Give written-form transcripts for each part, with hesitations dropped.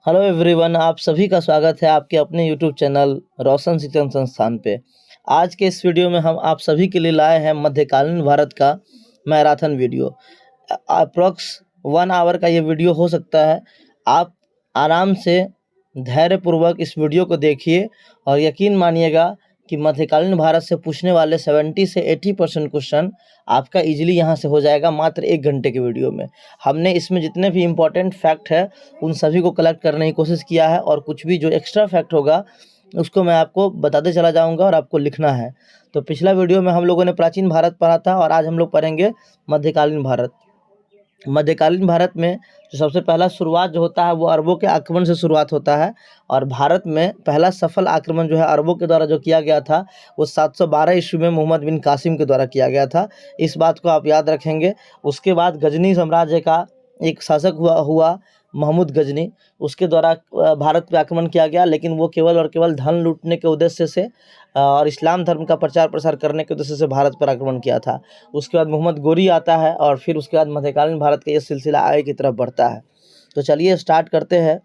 Hello everyone, आप सभी का स्वागत है आपके अपने यूट्यूब चैनल रोशन शिक्षण संस्थान पे। आज के इस वीडियो में हम आप सभी के लिए लाए हैं मध्यकालीन भारत का मैराथन वीडियो। अप्रॉक्स 1 आवर का ये वीडियो हो सकता है। आप आराम से धैर्यपूर्वक इस वीडियो को देखिए और यकीन मानिएगा कि मध्यकालीन भारत से पूछने वाले 70 से 80% क्वेश्चन आपका इजीली यहाँ से हो जाएगा मात्र 1 घंटे के वीडियो में। हमने इसमें जितने भी इम्पोर्टेंट फैक्ट है उन सभी को कलेक्ट करने की कोशिश किया है और कुछ भी जो एक्स्ट्रा फैक्ट होगा उसको मैं आपको बताते चला जाऊंगा और आपको लिखना है। तो पिछला वीडियो में हम लोगों ने प्राचीन भारत पढ़ा था और आज हम लोग पढ़ेंगे मध्यकालीन भारत। मध्यकालीन भारत में जो सबसे पहला शुरुआत जो होता है वो अरबों के आक्रमण से शुरुआत होता है और भारत में पहला सफल आक्रमण जो है अरबों के द्वारा जो किया गया था वो 712 ईस्वी में मोहम्मद बिन कासिम के द्वारा किया गया था। इस बात को आप याद रखेंगे। उसके बाद गजनी साम्राज्य का एक शासक हुआ महमूद गजनी, उसके द्वारा भारत पे आक्रमण किया गया, लेकिन वो केवल और केवल धन लूटने के उद्देश्य से और इस्लाम धर्म का प्रचार प्रसार करने के उद्देश्य से भारत पर आक्रमण किया था। उसके बाद मोहम्मद गोरी आता है और फिर उसके बाद मध्यकालीन भारत का ये सिलसिला आगे की तरफ बढ़ता है। तो चलिए स्टार्ट करते हैं।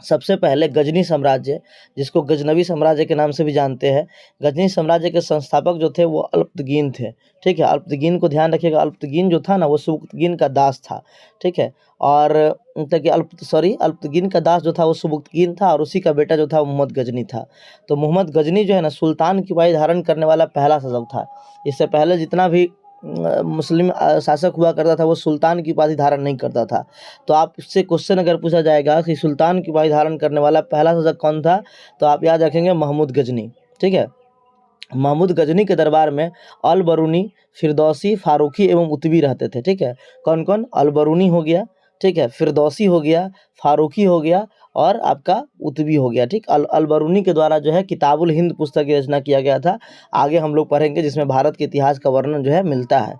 सबसे पहले गजनी साम्राज्य, जिसको गजनवी साम्राज्य के नाम से भी जानते हैं, गजनी साम्राज्य के संस्थापक जो थे वो अल्पतगीन थे। ठीक है, अल्पतगीन को ध्यान रखिएगा। अल्पतगीन जो था ना वो सुबुक्तगीन का दास था। ठीक है, और अल्पतगीन का दास जो था वो सुबुक्तगीन था और उसी का बेटा जो था वो मोहम्मद गजनी था। तो मोहम्मद गजनी जो है ना सुल्तान की उपाधि धारण करने वाला पहला शासक था। इससे पहले जितना भी मुस्लिम शासक हुआ करता था वो सुल्तान की उपाधि धारण नहीं करता था। तो आप इससे क्वेश्चन अगर पूछा जाएगा कि सुल्तान की उपाधि धारण करने वाला पहला शासक कौन था, तो आप याद रखेंगे महमूद गजनी। ठीक है, महमूद गजनी के दरबार में अल बरूनी, फिरदौसी, फारूकी एवं उतबी रहते थे। ठीक है, कौन कौन? अल बरूनी हो गया, ठीक है, फिरदौसी हो गया, फारूकी हो गया और आपका उतबी हो गया। ठीक, अल बरूनी के द्वारा जो है किताबुल हिंद पुस्तक की रचना किया गया था। आगे हम लोग पढ़ेंगे जिसमें भारत के इतिहास का वर्णन जो है मिलता है।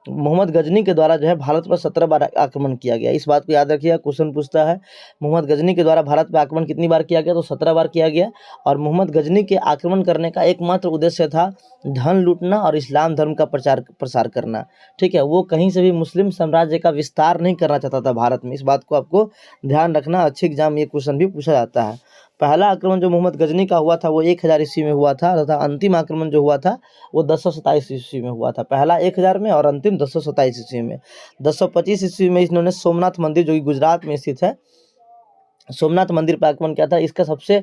मोहम्मद गजनी के द्वारा जो है भारत पर 17 बार आक्रमण किया गया। इस बात को याद रखिएगा, क्वेश्चन पूछता है मोहम्मद गजनी के द्वारा भारत पर आक्रमण कितनी बार किया गया, तो 17 बार किया गया। और मोहम्मद गजनी के आक्रमण करने का एकमात्र उद्देश्य था धन लूटना और इस्लाम धर्म का प्रचार प्रसार करना। ठीक है, वो कहीं से भी मुस्लिम साम्राज्य का विस्तार नहीं करना चाहता था भारत में। इस बात को आपको ध्यान रखना, अच्छे एग्जाम ये क्वेश्चन भी पूछा जाता है। पहला आक्रमण जो मोहम्मद गजनी का हुआ था वो 1000 ईस्वी में हुआ था तथा अंतिम आक्रमण जो हुआ था वो 1027 ईस्वी में हुआ था। पहला 1000 में और अंतिम 1027 ईस्वी में। 1025 ईस्वी में इन्होंने सोमनाथ मंदिर जो कि गुजरात में स्थित है, सोमनाथ मंदिर पर आक्रमण किया था। इसका सबसे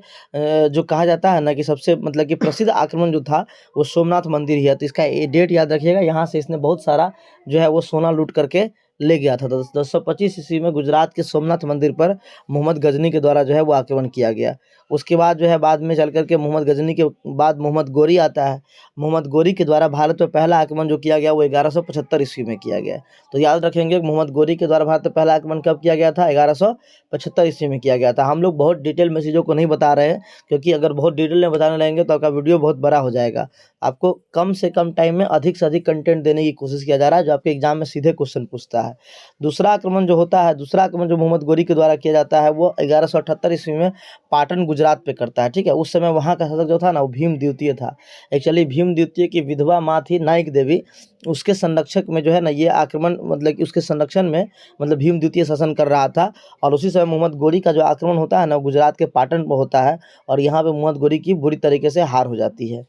जो कहा जाता है ना कि सबसे मतलब कि प्रसिद्ध आक्रमण जो था वो सोमनाथ मंदिर ही है। तो इसका डेट याद रखिएगा। यहाँ से इसने बहुत सारा जो है वो सोना लूट करके ले गया था। 1025 ईस्वी में गुजरात के सोमनाथ मंदिर पर मोहम्मद गजनी के द्वारा जो है वो आक्रमण किया गया। उसके बाद जो है बाद में चल करके मोहम्मद गजनी के बाद मोहम्मद गोरी आता है। मोहम्मद गोरी के द्वारा भारत पर पहला आक्रमण जो किया गया वो 1175 ईस्वी में किया गया। तो याद रखेंगे मोहम्मद गोरी के द्वारा भारत पर पहला आक्रमण कब किया गया था? 1175 ईस्वी में किया गया था। हम लोग बहुत डिटेल में चीज़ों को नहीं बता रहे हैं क्योंकि अगर बहुत डिटेल में बताने लगेंगे तो आपका वीडियो बहुत बड़ा हो जाएगा। आपको कम से कम टाइम में अधिक से अधिक कंटेंट देने की कोशिश किया जा रहा है जो आपके एग्जाम में सीधे क्वेश्चन पूछता है। दूसरा आक्रमण जो होता है, दूसरा आक्रमण जो मोहम्मद गोरी के द्वारा किया जाता है वो 1178 ईस्वी में पाटन गुजरात पे करता है। ठीक है, उस समय वहाँ का शासक जो था ना वो भीम द्वितीय था। एक्चुअली भीम द्वितीय की विधवा माँ थी नायक देवी, उसके संरक्षक में जो है ना ये आक्रमण मतलब कि उसके संरक्षण में मतलब भीम द्वितीय शासन कर रहा था। और उसी समय मोहम्मद गोरी का जो आक्रमण होता है ना गुजरात के पाटन पर होता है और यहाँ पे मोहम्मद गोरी की बुरी तरीके से हार हो जाती है।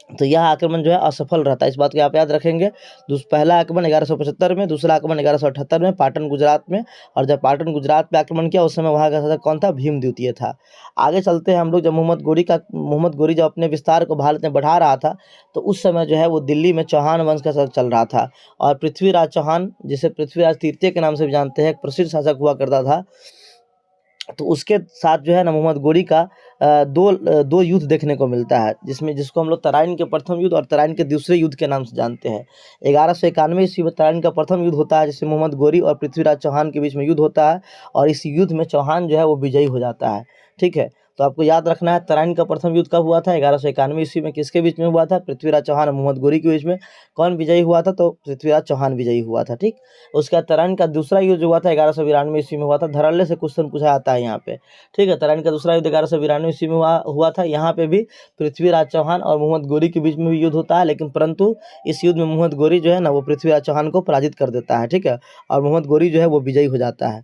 तो यह आक्रमण जो है असफल रहता है। इस बात को आप याद रखेंगे। पहला आक्रमण 1175 में, दूसरा आक्रमण 1178 में पाटन गुजरात में। और जब पाटन गुजरात पे आक्रमण किया उस समय वहाँ का शासक कौन था? भीम द्वितीय था। आगे चलते हैं हम लोग। जब मोहम्मद गोरी जब अपने विस्तार को भारत में बढ़ा रहा था तो उस समय जो है वो दिल्ली में चौहान वंश का शासक चल रहा था। और पृथ्वीराज चौहान, जिसे पृथ्वीराज तृतीय के नाम से भी जानते हैं, एक प्रसिद्ध शासक हुआ करता था। तो उसके साथ जो है ना मोहम्मद गोरी का दो युद्ध देखने को मिलता है, जिसको हम लोग तराइन के प्रथम युद्ध और तराइन के दूसरे युद्ध के नाम से जानते हैं। 1191 ईस्वी में तराइन का प्रथम युद्ध होता है जिसमें मोहम्मद गोरी और पृथ्वीराज चौहान के बीच में युद्ध होता है और इस युद्ध में चौहान जो है वो विजयी हो जाता है। ठीक है, तो आपको याद रखना है तराइन का प्रथम युद्ध कब हुआ था? 1191 ईस्वी में। किसके बीच में हुआ था? पृथ्वीराज चौहान और मोहम्मद गोरी के बीच में। कौन विजयी हुआ था? तो पृथ्वीराज चौहान विजयी हुआ था। ठीक, उसका तराइन का दूसरा युद्ध जो हुआ था 1192 ईस्वी में हुआ था। धड़ल्ले से क्वेश्चन पूछा जाता है यहाँ पे। ठीक है, तराइन का दूसरा युद्ध 1192 ईस्वी में हुआ था। यहाँ पे भी पृथ्वीराज चौहान और मोहम्मद गोरी के बीच में भी युद्ध होता है, लेकिन परंतु इस युद्ध में मोहम्मद गोरी जो है ना वो पृथ्वीराज चौहान को पराजित कर देता है। ठीक है, और मोहम्मद गोरी जो है वो विजयी हो जाता है।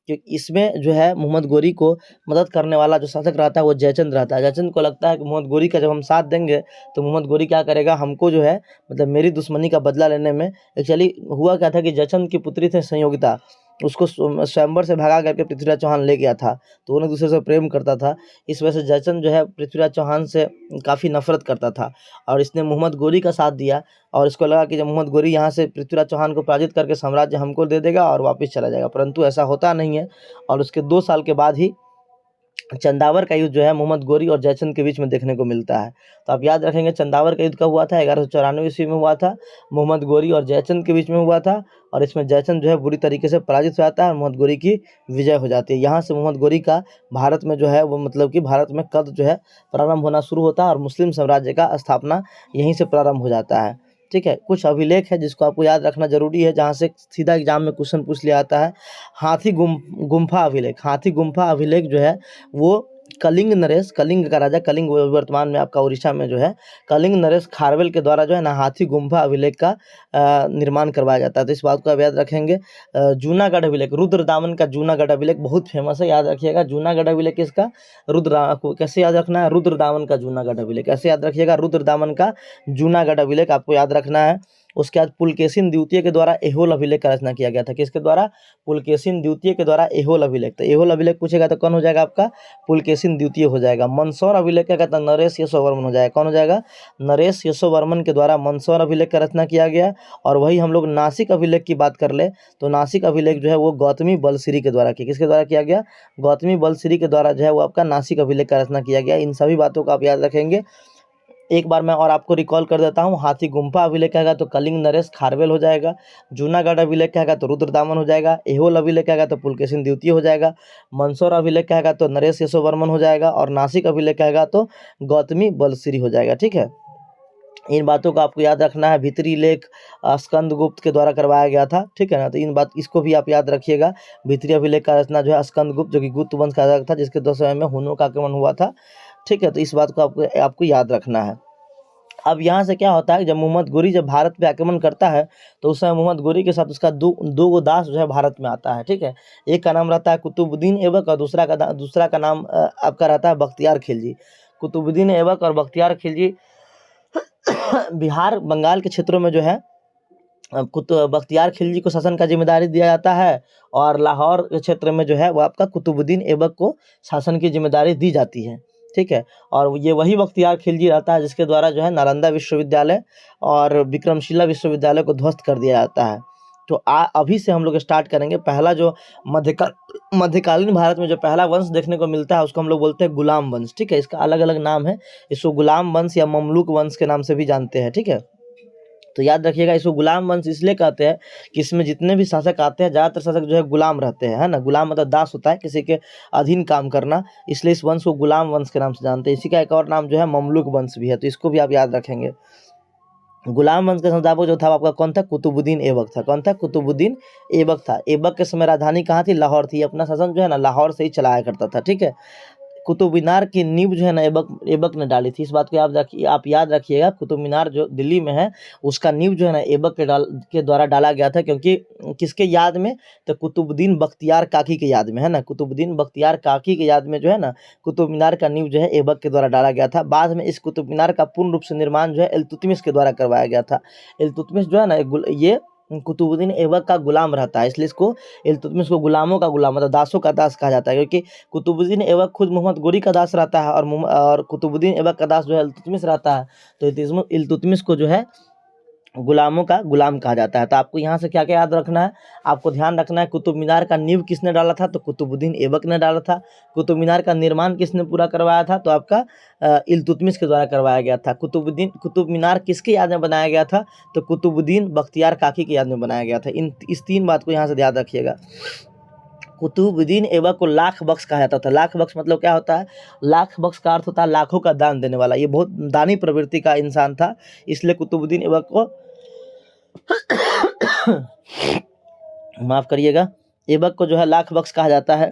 क्योंकि इसमें जो है मोहम्मद गोरी को मदद करने वाला जो शासक रहता है वो जयचंद रहता है। जयचंद को लगता है कि मोहम्मद गोरी का जब हम साथ देंगे तो मोहम्मद गोरी क्या करेगा, हमको जो है मतलब मेरी दुश्मनी का बदला लेने में। एक्चुअली हुआ क्या था कि जयचंद की पुत्री थे संयोगिता, उसको स्वयंवर से भगा करके पृथ्वीराज चौहान ले गया था, तो वो एक दूसरे से प्रेम करता था। इस वजह से जयचंद जो है पृथ्वीराज चौहान से काफ़ी नफरत करता था और इसने मोहम्मद गोरी का साथ दिया और इसको लगा कि जब मोहम्मद गोरी यहाँ से पृथ्वीराज चौहान को पराजित करके साम्राज्य हमको दे देगा और वापस चला जाएगा, परंतु ऐसा होता नहीं है। और उसके 2 साल के बाद ही चंदावर का युद्ध जो है मोहम्मद गोरी और जयचंद के बीच में देखने को मिलता है। तो आप याद रखेंगे चंदावर का युद्ध कब हुआ था, 1194 ईस्वी में हुआ था, मोहम्मद गोरी और जयचंद के बीच में हुआ था। और इसमें जयचंद जो है बुरी तरीके से पराजित हो जाता है और मोहम्मद गोरी की विजय हो जाती है। यहाँ से मोहम्मद गोरी का भारत में जो है वो मतलब कि भारत में कद जो है प्रारंभ होना शुरू होता है और मुस्लिम साम्राज्य का स्थापना यहीं से प्रारंभ हो जाता है। ठीक है, कुछ अभिलेख है जिसको आपको याद रखना जरूरी है, जहाँ से सीधा एग्जाम में क्वेश्चन पूछ लिया जाता है। गुम्फा अभिलेख, हाथी गुम्फा अभिलेख जो है वो कलिंग नरेश, कलिंग का राजा, कलिंग वर्तमान में आपका उड़ीसा में जो है, कलिंग नरेश खारवेल के द्वारा जो है ना हाथी गुम्फा अभिलेख का निर्माण करवाया जाता है। तो इस बात को आप याद रखेंगे। जूनागढ़ अभिलेख, रुद्रदामन का जूनागढ़ अभिलेख बहुत फेमस है, याद रखिएगा। जूनागढ़ अभिलेख किसका, को कैसे याद रखना है, रुद्रदामन का जूनागढ़ अभिलेख, कैसे याद रखिएगा, रुद्रदामन का जूनागढ़ अभिलेख आपको याद रखना है। उसके बाद पुलकेशिन द्वितीय के द्वारा एहोल अभिलेख का रचना किया गया था। किसके द्वारा, पुलकेशिन द्वितीय के द्वारा एहोल अभिलेख। तो एहोल अभिलेख पूछेगा तो कौन हो जाएगा आपका, पुलकेशिन द्वितीय हो जाएगा। मंदसौर अभिलेख क्या कहता है, नरेश यशोवर्मन हो जाएगा। कौन हो जाएगा, नरेश यशोवर्मन के द्वारा मंदसौर अभिलेख का रचना किया गया। और वही हम लोग नासिक अभिलेख की बात कर ले तो नासिक अभिलेख जो है वो गौतमी बलश्री के द्वारा किया। किसके द्वारा किया गया, गौतमी बलश्री के द्वारा जो है वो आपका नासिक अभिलेख का रचना किया गया। इन सभी बातों को आप याद रखेंगे। एक बार मैं और आपको रिकॉल कर देता हूँ। हाथी गुम्फा अभिलेख कहेगा तो कलिंग नरेश खारवेल हो जाएगा। जूनागढ़ अभिलेख कहेगा तो रुद्रदामन हो जाएगा। एहोल अभिलेख कहेगा तो पुलकेशिन द्वितीय हो जाएगा। मंदसौर अभिलेख कहेगा तो नरेश यशोवर्मन हो जाएगा। और नासिक अभिलेख कहेगा तो गौतमी बलश्री हो जाएगा। ठीक है, इन बातों को आपको याद रखना है। भीतरी लेख स्कंदगुप्त के द्वारा करवाया गया था। ठीक है ना, तो इन बात इसको भी आप याद रखिएगा। भीतरी अभिलेख का रचना जो है स्कंदगुप्त, जो कि गुप्त वंश का राजा था, जिसके 2 समय में हुनों का आक्रमण हुआ था। ठीक है, तो इस बात को आपको याद रखना है। अब यहाँ से क्या होता है, जब मोहम्मद गोरी जब भारत पे आक्रमण करता है तो उस समय मोहम्मद गोरी के साथ उसका दो गो दास जो है भारत में आता है। ठीक है, एक का नाम रहता है कुतुबुद्दीन ऐबक और दूसरा का नाम आपका रहता है बख्तियार खिलजी। कुतुबुद्दीन ऐबक और बख्तियार खिलजी बिहार बंगाल के क्षेत्रों में जो है बख्तियार खिलजी को शासन का जिम्मेदारी दिया जाता है और लाहौर के क्षेत्र में जो है वो आपका कुतुबुद्दीन ऐबक को शासन की जिम्मेदारी दी जाती है। ठीक है, और ये वही बख्तियार खिलजी रहता है जिसके द्वारा जो है नालंदा विश्वविद्यालय और विक्रमशिला विश्वविद्यालय को ध्वस्त कर दिया जाता है। तो अभी से हम लोग स्टार्ट करेंगे। पहला जो मध्यकालीन भारत में जो पहला वंश देखने को मिलता है उसको हम लोग बोलते हैं गुलाम वंश। ठीक है, इसका अलग अलग नाम है, इसको गुलाम वंश या ममलूक वंश के नाम से भी जानते हैं। ठीक है, तो याद रखिएगा, इसको गुलाम वंश इसलिए कहते हैं कि इसमें जितने भी शासक आते हैं ज़्यादातर शासक जो है गुलाम रहते हैं, है ना। गुलाम मतलब दास होता है, किसी के अधीन काम करना, इसलिए इस वंश को गुलाम वंश के नाम से जानते हैं। इसी का एक और नाम जो है ममलूक वंश भी है, तो इसको भी आप याद रखेंगे। गुलाम वंश का संस्थापक जो था आपका कौन था, कुतुबुद्दीन ऐबक था। कौन था, कुतुबुद्दीन ऐबक था। ऐबक के समय राजधानी कहाँ थी, लाहौर थी। अपना शासन जो है ना लाहौर से ही चलाया करता था। ठीक है, कुतुब मीनार की नींव जो है ना ऐबक ने डाली थी। इस बात को आप याद रखिएगा। कुतुब मीनार जो दिल्ली में है उसका नींव जो है ना ऐबक के द्वारा डाला गया था। क्योंकि किसके याद में, तो कुतुबुद्दीन बख्तियार काकी के याद में, है ना। कुतुबुद्दीन बख्तियार काकी के याद में जो है ना कुतुब मीनार का नींव जो है ऐबक के द्वारा डाला गया था। बाद में इस कुतुब मीनार का पूर्ण रूप से निर्माण जो है इल्तुतमिश के द्वारा करवाया गया था। इल्तुतमिश जो है ना ये कुतुबुद्दीन ऐबक का गुलाम रहता है, इसलिए इसको इल्तुतमिश को गुलामों का गुलाम मतलब दासों का दास कहा जाता है। क्योंकि कुतुबुद्दीन ऐबक खुद मोहम्मद गोरी का दास रहता है और कुतुबुद्दीन ऐबक का दास जो है इल्तुतमिश रहता है। तो इल्तुतमिश को जो है गुलामों का गुलाम कहा जाता है। तो आपको यहाँ से क्या क्या याद रखना है, आपको ध्यान रखना है कुतुब मीनार का नींव किसने डाला था, तो कुतुबुद्दीन ऐबक ने डाला था। कुतुब मीनार का निर्माण किसने पूरा करवाया था, तो आपका इल्तुतमिश के द्वारा करवाया गया था। कुतुब मीनार किसके याद में बनाया गया था, तो कुतुबुद्दीन बख्तियार काकी की याद में बनाया गया था। इस 3 बात को यहाँ से याद रखिएगा। कुतुबुद्दीन ऐबक को लाख बख्श कहा जाता था। लाख बख्श मतलब क्या होता है, लाख बख्श का अर्थ होता है लाखों का दान देने वाला। ये बहुत दानी प्रवृत्ति का इंसान था, इसलिए कुतुबुद्दीन ऐबक को माफ करिएगा, ऐबक को जो है लाख बख्श कहा जाता है।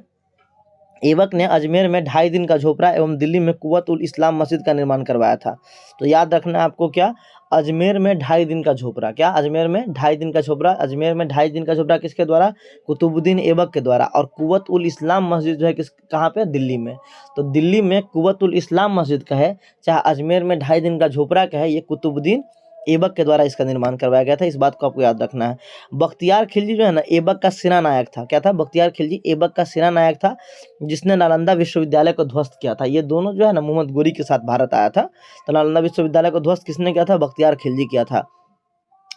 ऐबक ने अजमेर में 2.5 दिन का झोपड़ा एवं दिल्ली में कुव्वत उल इस्लाम मस्जिद का निर्माण करवाया था। तो याद रखना है आपको क्या, अजमेर में 2.5 दिन का झोपड़ा, क्या अजमेर में 2.5 दिन का झोपड़ा, अजमेर में 2.5 दिन का झोपड़ा किसके द्वारा, कुतुबुद्दीन ऐबक के द्वारा। और कुव्वत उल इस्लाम मस्जिद जो है किस कहाँ पे, दिल्ली में। तो दिल्ली में कुव्वत उल इस्लाम मस्जिद का है, चाहे अजमेर में 2.5 दिन का झोपड़ा का है, ये कुतुबुद्दीन ऐबक के द्वारा इसका निर्माण करवाया गया था। इस बात को आपको याद रखना है। बख्तियार खिलजी जो है ना, ऐबक का सेना नायक था। क्या था, बख्तियार खिलजी ऐबक का सेना नायक था, जिसने नालंदा विश्वविद्यालय को ध्वस्त किया था। ये दोनों जो है ना मोहम्मद गोरी के साथ भारत आया था। तो नालंदा विश्वविद्यालय को ध्वस्त किसने किया था, बख्तियार खिलजी किया था।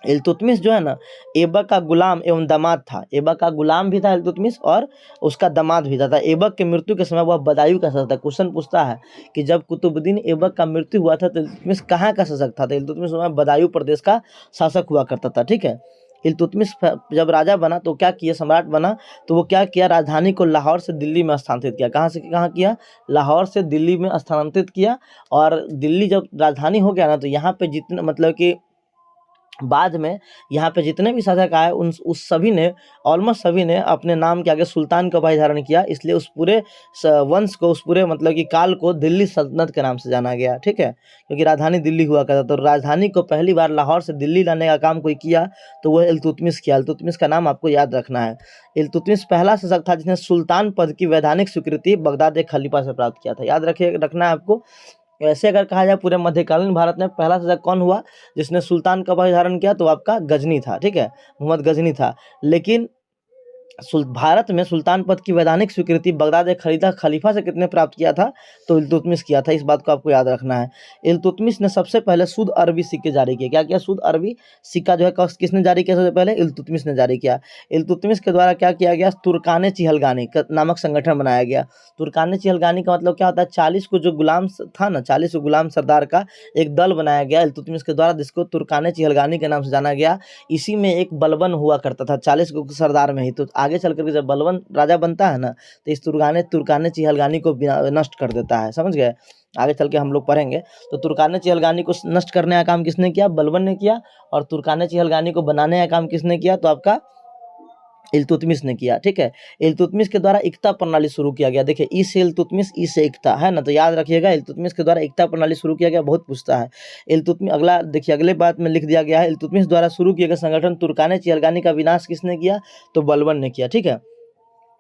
इल्तुतमिश जो है ना, ऐबक का गुलाम एवं दामाद था। ऐबक का गुलाम भी था इल्तुतमिश, और उसका दामाद भी था। ऐबक के मृत्यु के समय वह बदायूं का शासक था। क्वेश्चन पूछता है कि जब कुतुबुद्दीन ऐबक का मृत्यु हुआ था तो इल्तुतमिश कहाँ का शासक था। तो इल्तुतमिश समय बदायूं प्रदेश का शासक हुआ करता था। ठीक है, इल्तुतमिश जब राजा बना तो क्या किया, सम्राट बना, तो वो क्या किया, राजधानी को लाहौर से दिल्ली में स्थानांतरित किया। कहाँ से कहाँ किया, लाहौर से दिल्ली में स्थानांतरित किया। और दिल्ली जब राजधानी हो गया ना, तो यहाँ पे जितने मतलब कि बाद में यहाँ पे जितने भी शासक आए उस सभी ने, ऑलमोस्ट सभी ने अपने नाम के आगे सुल्तान का उपाधि धारण किया। इसलिए उस पूरे वंश को, उस पूरे मतलब कि काल को दिल्ली सल्तनत के नाम से जाना गया। ठीक है, क्योंकि राजधानी दिल्ली हुआ करता। तो राजधानी को पहली बार लाहौर से दिल्ली लाने का काम कोई किया तो वह इल्तुतमिश किया। इल्तुतमिश का नाम आपको याद रखना है। इल्तुतमिश पहला शासक था जिसने सुल्तान पद की वैधानिक स्वीकृति बगदाद के खलीफा से प्राप्त किया था। याद रखना है आपको। वैसे अगर कहा जाए पूरे मध्यकालीन भारत में पहला शासक कौन हुआ जिसने सुल्तान का उपाधि धारण किया, तो आपका गजनी था। ठीक है, मोहम्मद गजनी था। लेकिन भारत में सुल्तान पद की वैधानिक स्वीकृति बगदाद खलीफा से कितने प्राप्त किया था, तो इल्तुतमिश किया था। इस बात को आपको याद रखना है। इल्तुतमिश ने सबसे पहले शुद्ध अरबी सिक्के जारी किए। क्या किया, शुद्ध अरबी सिक्का जो है किसने जारी किया, सबसे पहले इल्तुतमिश ने जारी किया। इल्तुतमिश के द्वारा क्या किया गया, तुर्कान चिहलगानी नामक संगठन बनाया गया। तुर्कान चिहलगानी का मतलब क्या होता है, 40 को जो गुलाम था ना, 40 गुलाम सरदार का एक दल बनाया गया इल्तुतमिश के द्वारा, जिसको तुर्कान चिहलगानी के नाम से जाना गया। इसी में एक बलबन हुआ करता था 40 सरदार में ही। तो आगे चल करके जब बलबन राजा बनता है ना, तो इस तुर्कान चिहलगानी को नष्ट कर देता है। समझ गए, आगे चल के हम लोग पढ़ेंगे। तो तुर्कान चिहलगानी को नष्ट करने का काम किसने किया, बलबन ने किया। और तुर्कान चिहलगानी को बनाने का काम किसने किया, तो आपका इल्तुतमिश ने किया। ठीक है, इल्तुतमिश के द्वारा इक्ता प्रणाली शुरू किया गया। देखिए, ई से इल्तुतमिश, ई से इक्ता है ना, तो याद रखिएगा इल्तुतमिश के द्वारा इक्ता प्रणाली शुरू किया गया। बहुत पूछता है इल्तुतमिश। अगला देखिए, अगले बात में लिख दिया गया है, इल्तुतमिश द्वारा शुरू किया गया संगठन तुर्कान चिहलगानी का विनाश किसने किया, तो बलबन ने किया। ठीक है,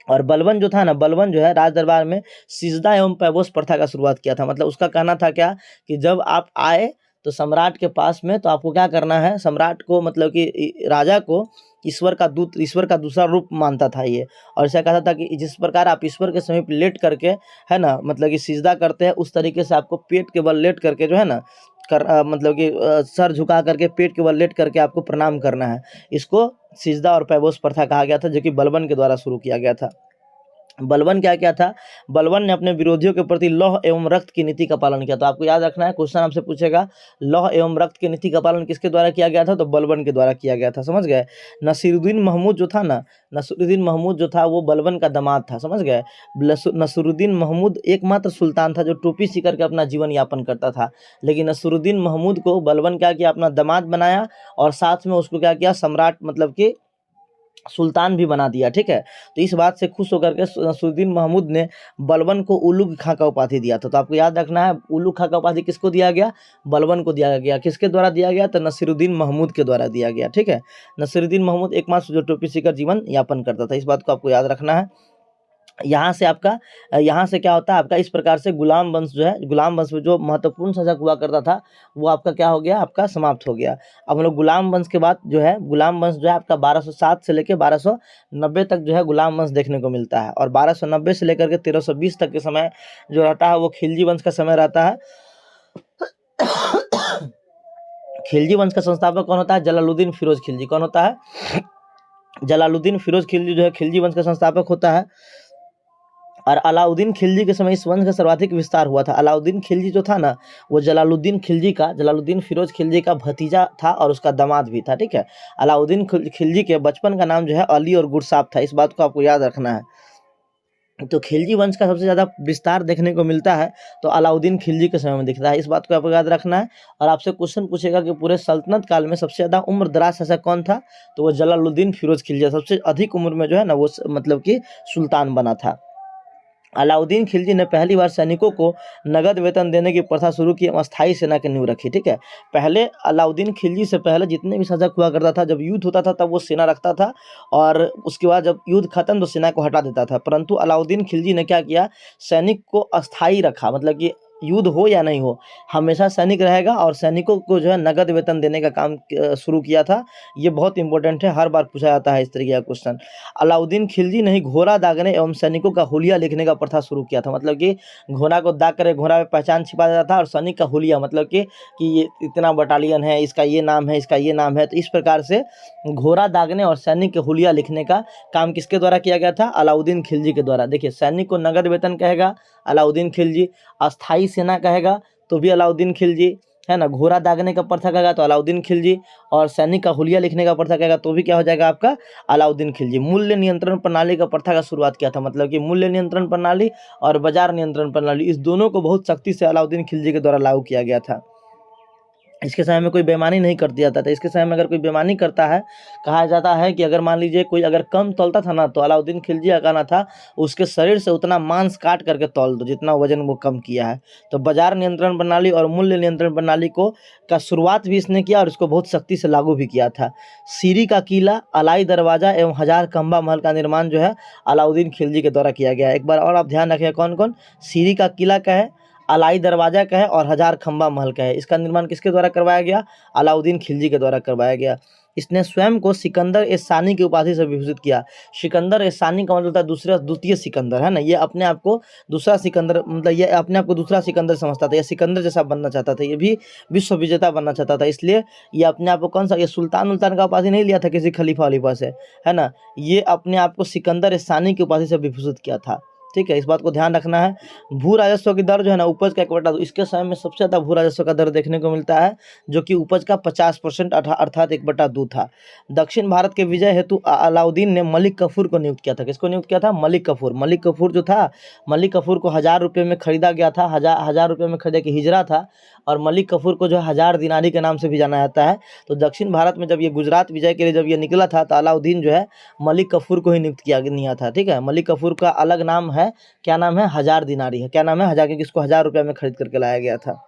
और बलबन जो था ना, बलबन जो है राज दरबार में सिजदा एवं पैबोस प्रथा का शुरुआत किया था। मतलब उसका कहना था क्या, कि जब आप आए तो सम्राट के पास में, तो आपको क्या करना है, सम्राट को मतलब कि राजा को ईश्वर का दूत, ईश्वर का दूसरा रूप मानता था ये। और ऐसा कहता था कि जिस प्रकार आप ईश्वर के समीप लेट करके, है ना, मतलब कि सिजदा करते हैं, उस तरीके से आपको पेट के बल लेट करके जो है ना मतलब कि सर झुका करके पेट के बल लेट करके आपको प्रणाम करना है। इसको सिजदा और पैबोस प्रथा कहा गया था, जो कि बलबन के द्वारा शुरू किया गया था। बलबन क्या क्या था, बलबन ने अपने विरोधियों के प्रति लौह एवं रक्त की नीति का पालन किया। तो आपको याद रखना है, क्वेश्चन आपसे पूछेगा, लौह एवं रक्त की नीति का पालन किसके द्वारा किया गया था, तो बलबन के द्वारा किया गया था। समझ गए। नसीरुद्दीन महमूद जो था ना, नसीरुद्दीन महमूद जो था वो बलबन का दामाद था। समझ गए। नसीरुद्दीन महमूद एकमात्र सुल्तान था जो टोपी सी करके अपना जीवन यापन करता था। लेकिन नसीरुद्दीन महमूद को बलबन क्या किया, अपना दामाद बनाया, और साथ में उसको क्या किया, सम्राट मतलब कि सुल्तान भी बना दिया। ठीक है, तो इस बात से खुश होकर के नसीरुद्दीन महमूद ने बलबन को उलुग खां का उपाधि दिया था। तो आपको याद रखना है, उलुग खां का उपाधि किसको दिया गया, बलबन को दिया गया। किसके द्वारा दिया गया, तो नसीरुद्दीन महमूद के द्वारा दिया गया। ठीक है, नसीरुद्दीन महमूद एकमात्र जो टोपी सीकर जीवन यापन करता था। इस बात को आपको याद रखना है। यहाँ से क्या होता है आपका, इस प्रकार से गुलाम वंश जो है, गुलाम वंश में जो महत्वपूर्ण शासक हुआ करता था वो आपका क्या हो गया, आपका समाप्त हो गया। अब हम लोग गुलाम वंश के बाद जो है, गुलाम वंश जो है आपका 1207 से लेकर 1290 तक जो है गुलाम वंश देखने को मिलता है। और 1290 से लेकर के 1320 तक के समय जो रहता है वो खिलजी वंश का समय रहता है। खिलजी वंश का संस्थापक कौन होता है, जलालुद्दीन फिरोज खिलजी। कौन होता है, जलालुद्दीन फिरोज खिलजी जो है खिलजी वंश का संस्थापक होता है। और अलाउद्दीन खिलजी के समय इस वंश का सर्वाधिक विस्तार हुआ था। अलाउद्दीन खिलजी जो था ना, वो जलालुद्दीन फिरोज खिलजी का भतीजा था और उसका दामाद भी था। ठीक है, अलाउद्दीन खिलजी के बचपन का नाम जो है अली और गुरसाब था। इस बात को आपको याद रखना है। तो खिलजी वंश का सबसे ज़्यादा विस्तार देखने को मिलता है तो अलाउद्दीन खिलजी के समय में दिखता है। इस बात को आपको याद रखना है। और आपसे क्वेश्चन पूछेगा कि पूरे सल्तनत काल में सबसे ज़्यादा उम्र दराज शासक कौन था, तो वो जलालुद्दीन फिरोज खिलजी। सबसे अधिक उम्र में जो है ना वो मतलब कि सुल्तान बना था। अलाउद्दीन खिलजी ने पहली बार सैनिकों को नगद वेतन देने की प्रथा शुरू की, अस्थायी सेना की नींव रखी। ठीक है, पहले अलाउद्दीन खिलजी से पहले जितने भी शासक हुआ करता था, जब युद्ध होता था तब वो सेना रखता था और उसके बाद जब युद्ध खत्म तो सेना को हटा देता था। परंतु अलाउद्दीन खिलजी ने क्या किया, सैनिक को अस्थायी रखा, मतलब कि युद्ध हो या नहीं हो हमेशा सैनिक रहेगा और सैनिकों को जो है नगद वेतन देने का काम शुरू किया था। ये बहुत इंपॉर्टेंट है, हर बार पूछा जाता है इस तरीके का क्वेश्चन। अलाउद्दीन खिलजी ने ही घोड़ा दागने एवं सैनिकों का हुलिया लिखने का प्रथा शुरू किया था, मतलब कि घोड़ा को दाग कर घोड़ा में पहचान छिपा जाता था और सैनिक का हुलिया मतलब कि ये इतना बटालियन है, इसका ये नाम है, इसका ये नाम है। तो इस प्रकार से घोड़ा दागने और सैनिक के हुलिया लिखने का काम किसके द्वारा किया गया था, अलाउद्दीन खिलजी के द्वारा। देखिए, सैनिक को नगद वेतन कहेगा अलाउद्दीन खिलजी, अस्थाई सेना कहेगा तो भी अलाउद्दीन खिलजी, है ना, घोड़ा दागने का प्रथा कहेगा तो अलाउद्दीन खिलजी, और सैनिक का हुलिया लिखने का प्रथा कहेगा तो भी क्या हो जाएगा आपका, अलाउद्दीन खिलजी। मूल्य नियंत्रण प्रणाली का प्रथा का शुरुआत किया था, मतलब कि मूल्य नियंत्रण प्रणाली और बाजार नियंत्रण प्रणाली, इस दोनों को बहुत सख्ती से अलाउद्दीन खिलजी के द्वारा लागू किया गया था। इसके समय में कोई बेईमानी नहीं कर दिया था। तो इसके समय में अगर कोई बेईमानी करता है, कहा जाता है कि अगर मान लीजिए कोई अगर कम तौलता था ना, तो अलाउद्दीन खिलजी का कहना था उसके शरीर से उतना मांस काट करके तौल दो जितना वजन वो कम किया है। तो बाजार नियंत्रण प्रणाली और मूल्य नियंत्रण प्रणाली को का शुरुआत भी इसने किया और इसको बहुत सख्ती से लागू भी किया था। सीरी का किला, अलाई दरवाजा एवं हजार खंबा महल का निर्माण जो है अलाउद्दीन खिलजी के द्वारा किया गया है। एक बार और आप ध्यान रखिए, कौन कौन, सीरी का किला का है, अलाई दरवाजा का है और हजार खंबा महल का है। इसका निर्माण किसके द्वारा करवाया गया, अलाउद्दीन खिलजी के द्वारा करवाया गया। इसने स्वयं को सिकंदर ए सानी की उपाधि से विभूषित किया। सिकंदर ए सानी का मतलब था द्वितीय सिकंदर, है ना, ये अपने आप को दूसरा सिकंदर, मतलब ये अपने आप को दूसरा सिकंदर समझता था, ये सिकंदर जैसा बनना चाहता था, ये भी विश्व विजेता बनना चाहता था। इसलिए ये अपने आप को कौन सा, ये सुल्तान उल्तान का उपाधि नहीं लिया था किसी खलीफा वलीफा से, है ना, ये अपने आप को सिकंदर ए सानी की उपाधि से विभूषित किया था। ठीक है, इस बात को ध्यान रखना है। भू राजस्व की दर जो है ना, उपज का 1/2, इसके समय में सबसे ज़्यादा भू राजस्व का दर देखने को मिलता है, जो कि उपज का 50% अर्थात 1/2 था। दक्षिण भारत के विजय हेतु अलाउद्दीन ने मलिक कफूर को नियुक्त किया था। किसको नियुक्त किया था, मलिक कफूर। मलिक कफूर जो था, मलिक कफूर को 1000 रुपये में खरीदा गया था, हजार रुपये में खरीदा कि हिजरा था, और मलिक कफूर को जो 1000 दिनारी के नाम से भी जाना जाता है। तो दक्षिण भारत में जब ये गुजरात विजय के लिए जब ये निकला था, तो अलाउद्दीन जो है मलिक कफूर को ही नियुक्त किया था। ठीक है, मलिक कफूर का अलग नाम है, क्या नाम है, 1000 दिनारी है। क्या नाम है, 1000, क्योंकि इसको 1000 रुपये में खरीद करके लाया गया था।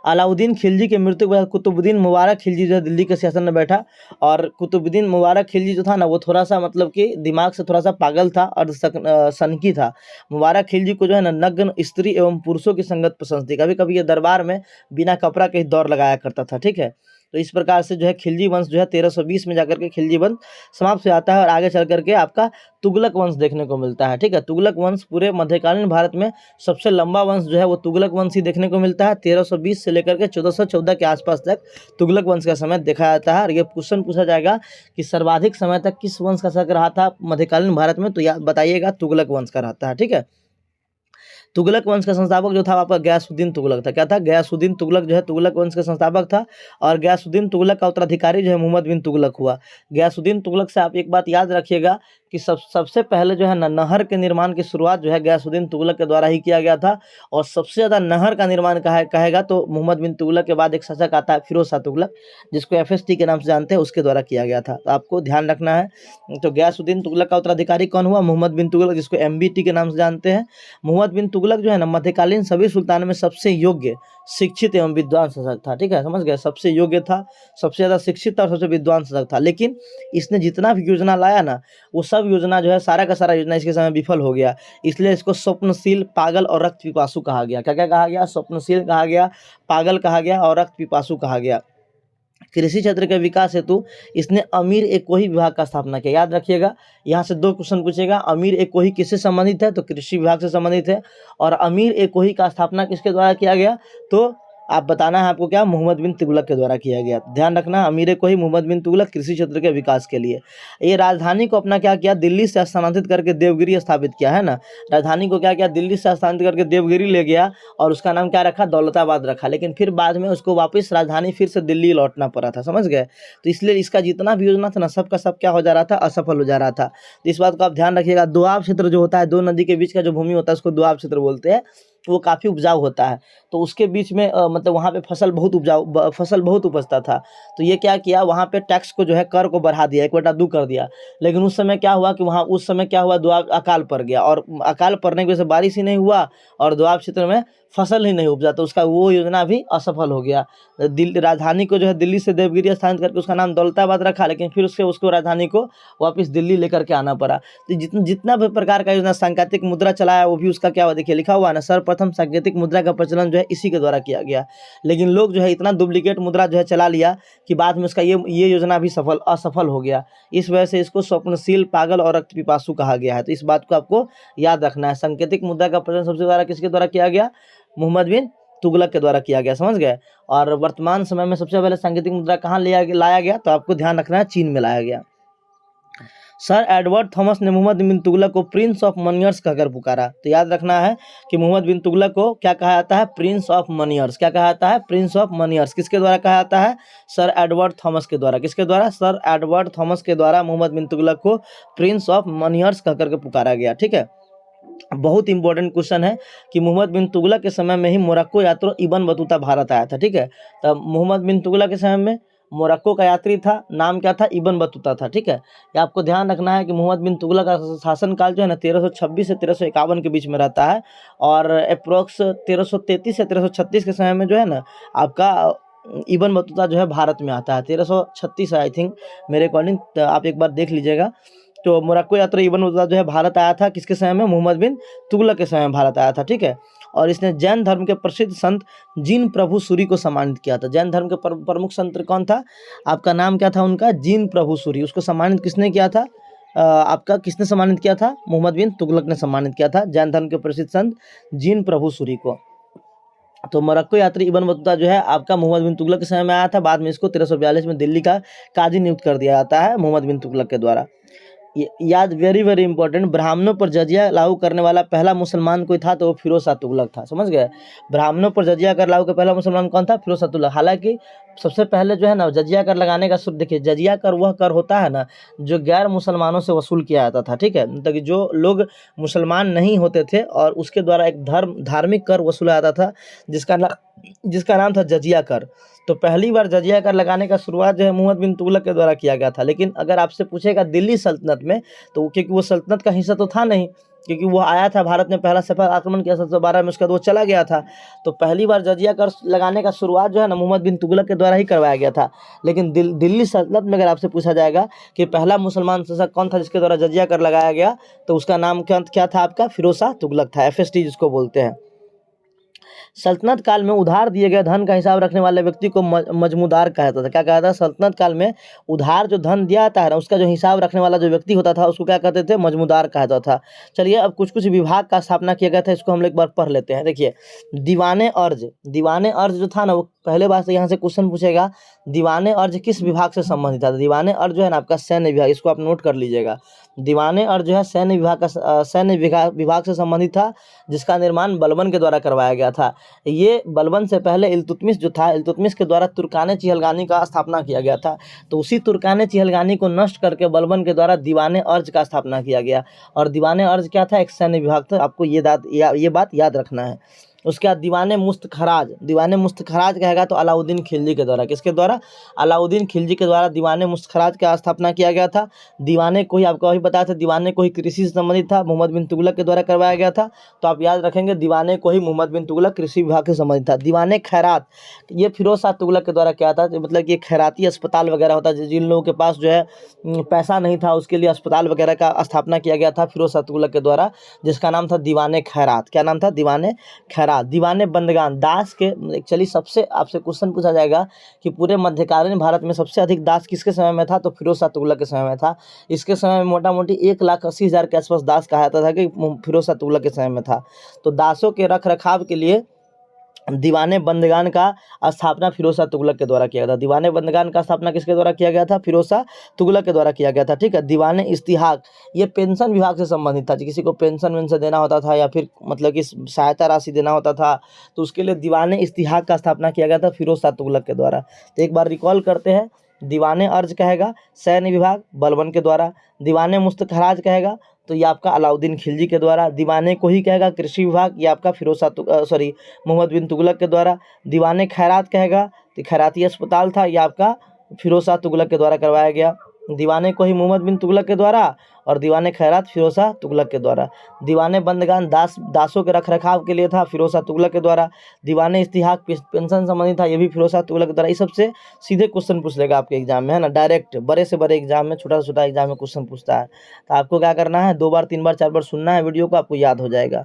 अलाउद्दीन खिलजी के मृत्यु के बाद कुतुबुद्दीन मुबारक खिलजी जो है दिल्ली के सिंहासन में बैठा, और कुतुबुद्दीन मुबारक खिलजी जो था ना, वो थोड़ा सा मतलब कि दिमाग से थोड़ा सा पागल था और सनकी था। मुबारक खिलजी को जो है ना नग्न स्त्री एवं पुरुषों की संगत पसंद थी। कभी कभी ये दरबार में बिना कपड़ा के ही दौड़ लगाया करता था। ठीक है, तो इस प्रकार से जो है खिलजी वंश जो है 1320 में जाकर के खिलजी वंश समाप्त हो जाता है और आगे चल करके आपका तुगलक वंश देखने को मिलता है। ठीक है, तुगलक वंश पूरे मध्यकालीन भारत में सबसे लंबा वंश जो है वो तुगलक वंश ही देखने को मिलता है। 1320 से लेकर के 1414 के आसपास तक तुगलक वंश का समय देखा जाता है। और ये क्वेश्चन पूछा जाएगा कि सर्वाधिक समय तक किस वंश का शासक रहा था मध्यकालीन भारत में, तो याद बताइएगा, तुगलक वंश का रहता है। ठीक है, तुगलक वंश का संस्थापक जो था आपका गयासुद्दीन तुगलक था। क्या था, गयासुद्दीन तुगलक जो है तुगलक वंश का संस्थापक था, और गयासुद्दीन तुगलक का उत्तराधिकारी जो है मोहम्मद बिन तुगलक हुआ। गयासुद्दीन तुगलक से आप एक बात याद रखिएगा कि सबसे पहले जो है नहर के निर्माण की शुरुआत जो है गयासुद्दीन तुगलक के द्वारा ही किया गया था, और सबसे ज़्यादा नहर का निर्माण कहेगा तो मोहम्मद बिन तुगलक के बाद एक शासक आता है फिरोज शाह तुगलक, जिसको FST के नाम से जानते हैं, उसके द्वारा किया गया था। तो आपको ध्यान रखना है। तो गयासुद्दीन तुगलक का उत्तराधिकारी कौन हुआ, मोहम्मद बिन तुगलक, जिसको MBT के नाम से जानते हैं। मोहम्मद बिन तुगलक जो है ना मध्यकालीन सभी सुल्तानों में सबसे योग्य, शिक्षित एवं विद्वान शासक था। ठीक है, समझ गए, सबसे योग्य था, सबसे ज़्यादा शिक्षित था और सबसे विद्वान शासक था। लेकिन इसने जितना भी योजना लाया ना, वो सब योजना जो है सारा का सारा योजना इसके समय विफल हो गया। इसलिए इसको स्वप्नशील, पागल और रक्त पिपासु कहा गया। क्या क्या कहा गया, स्वप्नशील कहा गया, पागल कहा गया और रक्त पिपासु कहा गया। कृषि क्षेत्र के विकास हेतु इसने अमीर एक कोही विभाग का स्थापना किया। याद रखिएगा, यहाँ से 2 क्वेश्चन पूछेगा। अमीर एक कोही किससे संबंधित है, तो कृषि विभाग से संबंधित है। और अमीर एक कोही का स्थापना किसके द्वारा किया गया, तो आप बताना है आपको क्या, मोहम्मद बिन तुगलक के द्वारा किया गया। ध्यान रखना, अमीर कोही मोहम्मद बिन तुगलक कृषि क्षेत्र के विकास के लिए। ये राजधानी को अपना क्या किया, दिल्ली से स्थानांतरित करके देवगिरी स्थापित किया, है ना। राजधानी को क्या किया, दिल्ली से स्थानांतरित करके देवगिरी ले गया, और उसका नाम क्या रखा, दौलताबाद रखा। लेकिन फिर बाद में उसको वापस राजधानी फिर से दिल्ली लौटना पड़ा था, समझ गए। तो इसलिए इसका जितना भी योजना था ना, सबका सब क्या हो जा रहा था, असफल हो जा रहा था। तो इस बात को आप ध्यान रखिएगा। दोआब क्षेत्र जो होता है, 2 नदी के बीच का जो भूमि होता है उसको दोआब क्षेत्र बोलते हैं। वो काफ़ी उपजाऊ होता है। तो उसके बीच में मतलब वहाँ पे फसल बहुत उपजता था। तो ये क्या किया, वहाँ पे टैक्स को जो है, कर को बढ़ा दिया, 1/2 कर दिया। लेकिन उस समय क्या हुआ कि वहाँ उस समय क्या हुआ, अकाल पड़ गया, और अकाल पड़ने की वजह से बारिश ही नहीं हुआ और दोआब क्षेत्र में फसल ही नहीं उपजा, तो उसका वो योजना भी असफल हो गया। राजधानी को जो है दिल्ली से देवगिरी स्थानांतरित करके उसका नाम दौलताबाद रखा, लेकिन फिर उसको राजधानी को वापस दिल्ली लेकर के आना पड़ा। तो जितना भी प्रकार का योजना सांकेतिक मुद्रा चलाया, वो भी उसका क्या हुआ, देखिए लिखा हुआ है ना, सर्वप्रथम सांकेतिक मुद्रा का प्रचलन जो है इसी के द्वारा किया गया। लेकिन लोग जो है इतना डुप्लीकेट मुद्रा जो है चला लिया कि बाद में उसका ये योजना भी असफल हो गया। इस वजह से इसको स्वप्नशील, पागल और रक्त पिपासु कहा गया है। तो इस बात को आपको याद रखना है। सांकेतिक मुद्रा का प्रचलन सबसे ज्यादा किसके द्वारा किया गया, मोहम्मद बिन तुगलक के द्वारा किया गया, समझ गए। और वर्तमान समय में सबसे पहले सांकेतिक मुद्रा कहाँ लाया गया, तो आपको ध्यान रखना है, चीन में लाया गया। सर एडवर्ड थॉमस ने मोहम्मद बिन तुगलक को प्रिंस ऑफ मनियर्स कहकर पुकारा। तो याद रखना है कि मोहम्मद बिन तुगलक को क्या कहा जाता है, प्रिंस ऑफ मनियर्स। क्या कहा जाता है, प्रिंस ऑफ मनियर्स। किसके द्वारा कहा जाता है, सर एडवर्ड थॉमस के द्वारा। किसके द्वारा, सर एडवर्ड थॉमस के द्वारा मोहम्मद बिन तुगलक को प्रिंस ऑफ मनियर्स कहकर के पुकारा गया। ठीक है, बहुत इंपॉर्टेंट क्वेश्चन है कि मोहम्मद बिन तुगलक के समय में ही मोरक्को यात्री इब्न बतूता भारत आया था। ठीक है, तब मोहम्मद बिन तुगलक के समय में मोरक्को का यात्री था, नाम क्या था, इब्न बतूता था। ठीक है, ये आपको ध्यान रखना है कि मोहम्मद बिन तुगलक का शासनकाल जो है ना 1326 से 1351 के बीच में रहता है, और अप्रोक्स 1333 से 1336 के समय में जो है ना आपका इब्न बतूता जो है भारत में आता है। 1336 आई थिंक मेरे अकॉर्डिंग, आप एक बार देख लीजिएगा। तो मोरक्को यात्री इब्न बतूता जो है भारत आया था, किसके समय में, मोहम्मद बिन तुगलक के समय में भारत आया था। ठीक है, और इसने जैन धर्म के प्रसिद्ध संत जीन प्रभु सूरी को सम्मानित किया था। जैन धर्म के प्रमुख संत कौन था, आपका नाम क्या था उनका, जीन प्रभु सूरी। उसको सम्मानित किसने किया था, आपका किसने सम्मानित किया था, मोहम्मद बिन तुगलक ने सम्मानित किया था जैन धर्म के प्रसिद्ध संत जीन प्रभु सूरी को। तो मोरक्को यात्री इब्न बतूता जो है आपका मोहम्मद बिन तुगलक के समय में आया था। बाद में इसको 1342 में दिल्ली का काजी नियुक्त कर दिया जाता है मोहम्मद बिन तुगलक के द्वारा। याद, वेरी वेरी इंपॉर्टेंट, ब्राह्मणों पर जजिया लागू करने वाला पहला मुसलमान कोई था, तो वो फिरोज शाह तुगलक था। समझ गए, ब्राह्मणों पर जजिया कर लागू का पहला मुसलमान कौन था, फिरोज शाह तुगलक। हालांकि सबसे पहले जो है ना जजिया कर लगाने का सूत्र, देखिए जजिया कर वह कर होता है ना जो गैर मुसलमानों से वसूल किया जाता था। ठीक है, मतलब कि जो लोग मुसलमान नहीं होते थे और उसके द्वारा एक धार्मिक कर वसूला जाता था, जिसका नाम था जजिया कर। तो पहली बार जजिया कर लगाने का शुरुआत जो है मोहम्मद बिन तुगलक के द्वारा किया गया था। लेकिन अगर आपसे पूछेगा दिल्ली सल्तनत में, तो क्योंकि वो सल्तनत का हिस्सा तो था नहीं, क्योंकि वो आया था भारत में, पहला सफल आक्रमण किया 1712 में, उसके बाद वो चला गया था। तो पहली बार जजिया कर लगाने का शुरुआत जो है ना मोहम्मद बिन तुगलक के द्वारा ही करवाया गया था। लेकिन दिल्ली सल्तनत में अगर आपसे पूछा जाएगा कि पहला मुसलमान शासक कौन था जिसके द्वारा जजिया कर लगाया गया, तो उसका नाम क्या था आपका, फिरोज शाह तुगलक था, FST जिसको बोलते हैं। सल्तनत काल में उधार दिए गए धन का हिसाब रखने वाले व्यक्ति को मजमूदार कहा जाता था। क्या कहा था, सल्तनत काल में उधार जो धन दिया जाता है ना, उसका जो हिसाब रखने वाला जो व्यक्ति होता था उसको क्या कहते थे, मजमूदार कहा जाता था। चलिए, अब कुछ विभाग का स्थापना किया गया था, इसको हम लोग एक बार पढ़ लेते हैं। देखिए, दीवाने अर्ज जो था ना, वो पहले बार से यहाँ से क्वेश्चन पूछेगा, दीवाने अर्ज किस विभाग से संबंधित था। दीवाने अर्ज जो है ना आपका सैन्य विभाग, इसको आप नोट कर लीजिएगा। दीवाने अर्ज जो है सैन्य विभाग से संबंधित था, जिसका निर्माण बलबन के द्वारा करवाया गया था। ये बलबन से पहले इल्तुतमिश जो था, इल्तुतमिश के द्वारा तुर्काने चिहलगानी का स्थापना किया गया था। तो उसी तुर्काने चिहलगानी को नष्ट करके बलबन के द्वारा दीवाने अर्ज का स्थापना किया गया। और दीवाने अर्ज क्या था, एक सैन्य विभाग था। आपको ये बात याद रखना है। उसके बाद दीवाने मुस्त खराज कहेगा तो अलाउद्दीन खिलजी के द्वारा, किसके द्वारा, अलाउद्दीन खिलजी के द्वारा दीवाने मुस्त खराज का स्थापना किया गया था। दीवाने को ही आपको अभी बताया था, दीवाने को ही कृषि से संबंधित था, मोहम्मद बिन तुगलक के द्वारा करवाया गया था। तो आप याद रखेंगे, दीवाने को ही मोहम्मद बिन तुगलक कृषि विभाग से संबंधित था। दीवाने खैरात, ये फिरोज शाह तुगलक के द्वारा क्या था, मतलब कि खैराती अस्पताल वगैरह होता है, जिन लोगों के पास जो है पैसा नहीं था, उसके लिए अस्पताल वगैरह का स्थापना किया गया था फिरोज शाह तुगलक के द्वारा, जिसका नाम था दीवाने खैरात। क्या नाम था, दीवाने खैरात। दीवाने बंदगान, दास के, एक्चुअली सबसे आपसे क्वेश्चन पूछा जाएगा कि पूरे मध्यकालीन भारत में सबसे अधिक दास किसके समय में था, तो फिरोज शाह तुगलक के समय में था। इसके समय में मोटा मोटी 1,80,000 के आसपास दास कहा जाता था कि फिरोज शाह तुगलक के समय में था। तो दासों के रख रखाव के लिए दीवाने बंदगान का स्थापना फिरोज शाह तुगलक के द्वारा किया गया था। दीवाने बंदगान का स्थापना किसके द्वारा किया गया था, फिरोज शाह तुगलक के द्वारा किया गया था। ठीक है, दीवाने इस्तिहाक, ये पेंशन विभाग से संबंधित था। किसी को पेंशन वेंशन देना होता था या फिर मतलब कि सहायता राशि देना होता था, तो उसके लिए दीवाने इस्तिहाक का स्थापना किया गया था फिरोज शाह तुगलक के द्वारा। तो एक बार रिकॉल करते हैं, दीवाने अर्ज कहेगा सैन्य विभाग बलबन के द्वारा, दीवाने मुस्तखराज कहेगा तो ये आपका अलाउद्दीन खिलजी के द्वारा। दीवाने को ही कहेगा कृषि विभाग, ये आपका मोहम्मद बिन तुगलक के द्वारा। दीवाने खैरात कहेगा तो खैराती अस्पताल था, ये आपका फिरोज शाह तुगलक के द्वारा करवाया गया। दीवाने को ही मोहम्मद बिन तुगलक के द्वारा और दीवाने खैरात फिरोज शाह तुगलक के द्वारा। दीवाने बंदगान दासों के रखरखाव के लिए था, फिरोज शाह तुगलक के द्वारा। दीवाने इस्तिहाक पेंशन संबंधी था, ये भी फिरोज शाह तुगलक के द्वारा। ये सबसे सीधे क्वेश्चन पूछ लेगा आपके एग्जाम में, है ना, डायरेक्ट बड़े से बड़े एग्जाम में, छोटा से छोटा एग्जाम में क्वेश्चन पूछता है। तो आपको क्या करना है, 2 बार 3 बार 4 बार सुनना है वीडियो को, आपको याद हो जाएगा।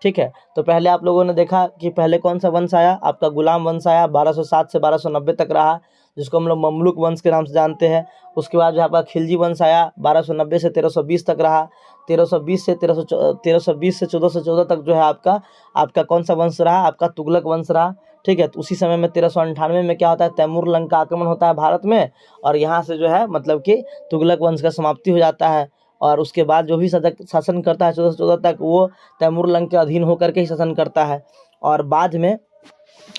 ठीक है, तो पहले आप लोगों ने देखा कि पहले कौन सा वंश आया, आपका गुलाम वंश आया, 1207 से 1290 तक रहा, जिसको हम लोग ममलुक वंश के नाम से जानते हैं। उसके बाद जो आपका खिलजी वंश आया, 1290 से 1320 तक रहा। 1320 से 1414 तक जो है आपका कौन सा वंश रहा, आपका तुगलक वंश रहा। ठीक है, तो उसी समय में 1398 में क्या होता है, तैमूर लंग का आक्रमण होता है भारत में, और यहाँ से जो है मतलब कि तुगलक वंश का समाप्ति हो जाता है। और उसके बाद जो भी शासन करता है 1414 तक, वो तैमूर लंग के अधीन होकर के ही शासन करता है। और बाद में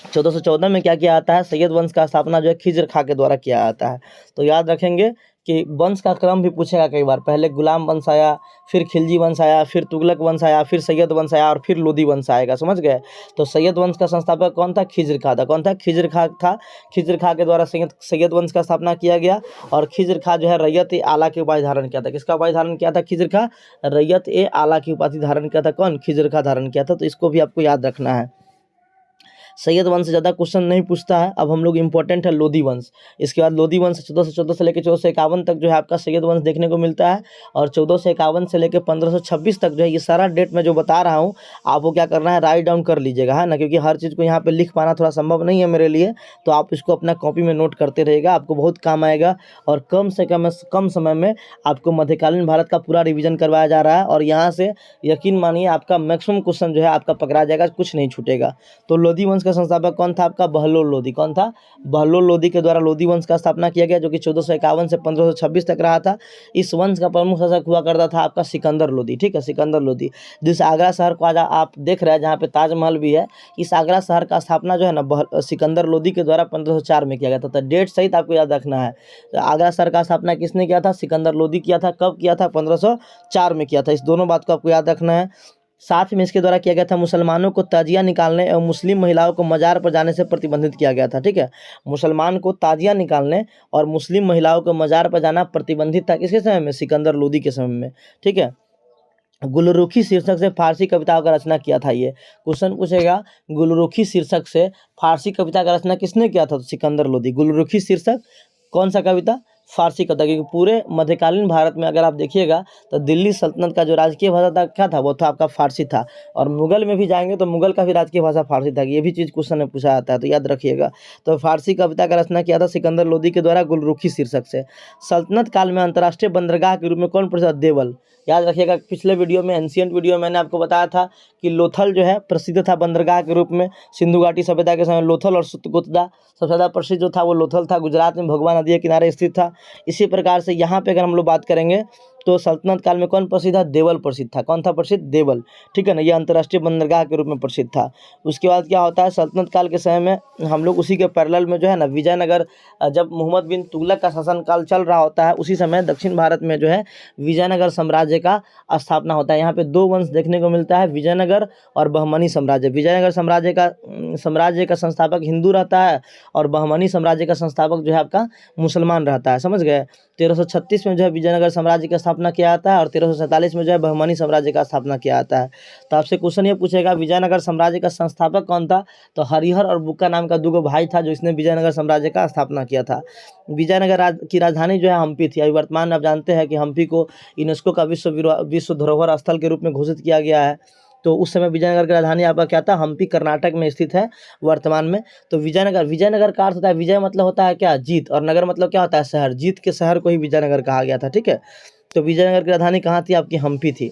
1414 में क्या किया जाता है, सैयद वंश का स्थापना जो है खिज्र खां के द्वारा किया जाता है। तो याद रखेंगे कि वंश का क्रम भी पूछेगा कई बार, पहले गुलाम वंश आया, फिर खिलजी वंश आया, फिर तुगलक वंश आया, फिर सैयद वंश आया और फिर लोदी वंश आएगा, समझ गए। तो सैयद वंश का संस्थापक कौन था, खिज्र खां था। कौन था, खिज्र खां था। खिज्र खां के द्वारा सैयद वंश का स्थापना किया गया। और खिज्र खां जो है रैयत ए आला की उपाधि धारण किया था। किसका उपाधि धारण किया था, खिज्र खां, रैयत ए आला की उपाधि धारण किया था। कौन, खिज्र खां धारण किया था। तो इसको भी आपको याद रखना है। सैयद वंश से ज़्यादा क्वेश्चन नहीं पूछता है। अब हम लोग इंपॉर्टेंट है लोधी वंश। इसके बाद लोधी वंश 1414 से लेकर 1451 तक जो है आपका सैयद वंश देखने को मिलता है। और 1451 से लेकर 1526 तक जो है, ये सारा डेट मैं जो बता रहा हूँ आपको क्या करना है, राइट डाउन कर लीजिएगा, है ना, क्योंकि हर चीज़ को यहाँ पे लिख पाना थोड़ा संभव नहीं है मेरे लिए। तो आप इसको अपना कॉपी में नोट करते रहिएगा, आपको बहुत काम आएगा। और कम से कम समय में आपको मध्यकालीन भारत का पूरा रिविजन करवाया जा रहा है। और यहाँ से यकीन मानिए आपका मैक्सिमम क्वेश्चन जो है आपका पकड़ा जाएगा, कुछ नहीं छूटेगा। तो लोधी वंश का संस्थापक कौन था, आपका बहलोल लोधी। कौन था, बहलोल लोधी के द्वारा लोधी वंश का स्थापना किया गया, जो कि 1451 से 1526 तक रहा था। इस वंश का प्रमुख शासक हुआ करता था आपका सिकंदर लोधी। ठीक है, सिकंदर लोधी, जिस आगरा शहर को आज आप देख रहे हैं, जहाँ पे ताजमहल भी है, इस आगरा शहर का स्थापना जो है ना सिकंदर लोधी के द्वारा 1504 में किया गया था। तो डेट सहित आपको याद रखना है। तो आगरा शहर का स्थापना किसने किया था, सिकंदर लोधी किया था। कब किया था, 1504 में किया था। इस दोनों बात को आपको याद रखना है। साथ में इसके द्वारा किया गया था मुसलमानों को ताजिया निकालने एवं मुस्लिम महिलाओं को मजार पर जाने से प्रतिबंधित किया गया था। ठीक है, मुसलमान को ताजिया निकालने और मुस्लिम महिलाओं को मजार पर जाना प्रतिबंधित था। किसके समय में, सिकंदर लोधी के समय में। ठीक है, गुलरुखी शीर्षक से फारसी कविताओं का रचना किया था। ये क्वेश्चन पूछेगा, गुलरुखी शीर्षक से फारसी कविता का रचना किसने किया था, तो सिकंदर लोधी। गुलरुखी शीर्षक कौन सा कविता, फारसी कविता। क्योंकि पूरे मध्यकालीन भारत में अगर आप देखिएगा तो दिल्ली सल्तनत का जो राजकीय भाषा था क्या था, वो था आपका फारसी था। और मुगल में भी जाएंगे तो मुगल का भी राजकीय भाषा फारसी था। ये भी चीज़ क्वेश्चन में पूछा जाता है, तो याद रखिएगा। तो फारसी कविता का रचना किया था सिकंदर लोधी के द्वारा गुलरुखी शीर्षक से। सल्तनत काल में अंतर्राष्ट्रीय बंदरगाह के रूप में कौन प्रसिद्ध, देवल। याद रखिएगा, पिछले वीडियो में एंशियंट वीडियो में मैंने आपको बताया था कि लोथल जो है प्रसिद्ध था बंदरगाह के रूप में। सिंधु घाटी सभ्यता के समय लोथल और सुतगुत्ता सबसे ज़्यादा प्रसिद्ध जो था वो लोथल था, गुजरात में भगवा नदी के किनारे स्थित था। इसी प्रकार से यहाँ पे अगर हम लोग बात करेंगे तो सल्तनत काल में कौन प्रसिद्ध था, देवल प्रसिद्ध था। कौन था प्रसिद्ध, देवल। ठीक है ना, ये अंतर्राष्ट्रीय बंदरगाह के रूप में प्रसिद्ध था। उसके बाद क्या होता है, सल्तनत काल के समय में हम लोग उसी के पैरेलल में जो है ना विजयनगर, जब मोहम्मद बिन तुगलक का शासनकाल चल रहा होता है, उसी समय दक्षिण भारत में जो है विजयनगर साम्राज्य का स्थापना होता है। यहाँ पे 2 वंश देखने को मिलता है, विजयनगर और बहमनी साम्राज्य। विजयनगर साम्राज्य का संस्थापक हिंदू रहता है और बहमनी साम्राज्य का संस्थापक जो है आपका मुसलमान रहता है, समझ गए। 1336 में जो है विजयनगर साम्राज्य का स्थापना किया जाता है और 1347 में जो है बहमनी साम्राज्य का स्थापना किया जाता है। तो आपसे क्वेश्चन ये पूछेगा, विजयनगर साम्राज्य का संस्थापक कौन था, तो हरिहर और बुक्का नाम का 2 भाई था जो इसने विजयनगर साम्राज्य का स्थापना किया था। विजयनगर की राजधानी जो है हम्पी थी। अभी वर्तमान में आप जानते हैं कि हम्पी को यूनेस्को का विश्व धरोहर स्थल के रूप में घोषित किया गया है। तो उस समय विजयनगर की राजधानी आपका क्या था, हम्पी कर्नाटक में स्थित है वर्तमान में। तो विजयनगर का अर्थ होता है, विजय मतलब होता है क्या, जीत, और नगर मतलब क्या होता है, शहर। जीत के शहर को ही विजयनगर कहा गया था। ठीक है, तो विजयनगर की राजधानी कहाँ थी, आपकी हम्पी थी।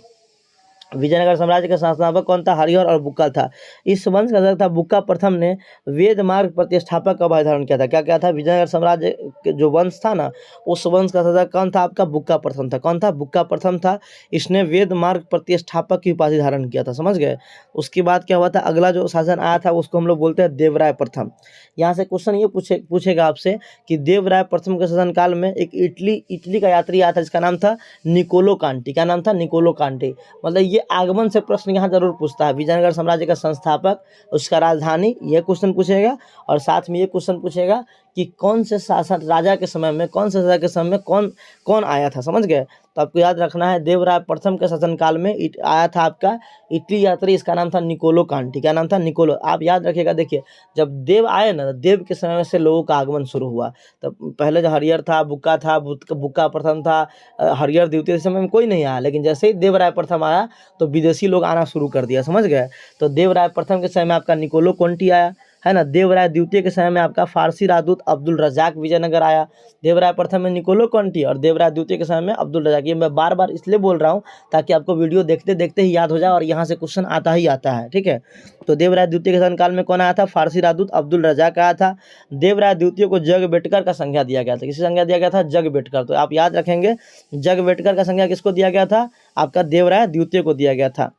विजयनगर साम्राज्य का संस्थापक कौन था? हरिहर और बुक्का था। इस वंश का शासक था बुक्का प्रथम ने वेद मार्ग प्रतिष्ठापक का उपाधि धारण किया था। क्या क्या था? विजयनगर साम्राज्य के जो वंश था ना, उस वंश का शासक कौन था? आपका बुक्का प्रथम था। कौन था? बुक्का प्रथम था। इसने वेद मार्ग प्रतिष्ठापक की उपाधि धारण किया था, समझ गए। उसके बाद क्या हुआ था? अगला जो शासन आया था उसको हम लोग बोलते हैं देवराय प्रथम। यहाँ से क्वेश्चन ये पूछेगा आपसे कि देवराय प्रथम के शासनकाल में एक इटली का यात्री आया था जिसका नाम था निकोलो कांटी। क्या नाम था? निकोलो कांटी। मतलब ये आगमन से प्रश्न यहाँ जरूर पूछता है। विजयनगर साम्राज्य का संस्थापक, उसका राजधानी, ये क्वेश्चन पूछेगा। और साथ में ये क्वेश्चन पूछेगा कि कौन से शासक राजा के समय में, कौन से राजा के समय में कौन कौन आया था, समझ गए। तो आपको याद रखना है देवराय प्रथम के शासनकाल में आया था आपका इटली यात्री, इसका नाम था निकोलो कांटी। क्या नाम था? निकोलो। आप याद रखिएगा, देखिए जब देव आए ना, देव के समय से लोगों का आगमन शुरू हुआ। तब पहले जो हरिहर था, बुक्का था, बुक्का प्रथम था, हरिहर द्वितीय, समय में कोई नहीं आया। लेकिन जैसे ही देवराय प्रथम आया तो विदेशी लोग आना शुरू कर दिया, समझ गए। तो देवराय प्रथम के समय में आपका निकोलो कांटी आया, है ना। देवराय द्वितीय के समय में आपका फारसी राजदूत अब्दुल रजाक विजयनगर आया। देवराय प्रथम में निकोलो कांटी और देवराय द्वितीय के समय में अब्दुल रजाक। ये मैं बार बार इसलिए बोल रहा हूँ ताकि आपको वीडियो देखते देखते ही याद हो जाए और यहाँ से क्वेश्चन आता ही आता है, ठीक है। तो देवराय द्वितीय के शासनकाल में कौन आया था? फारसी राजदूत अब्दुल रजाक आया था। देवराय द्वितीय को जगबेटकर का संज्ञा दिया गया था। किसी संज्ञा दिया गया था? जगबेटकर। तो आप याद रखेंगे जगबेटकर का संज्ञा किसको दिया गया था? आपका देवराय द्वितीय को दिया गया था।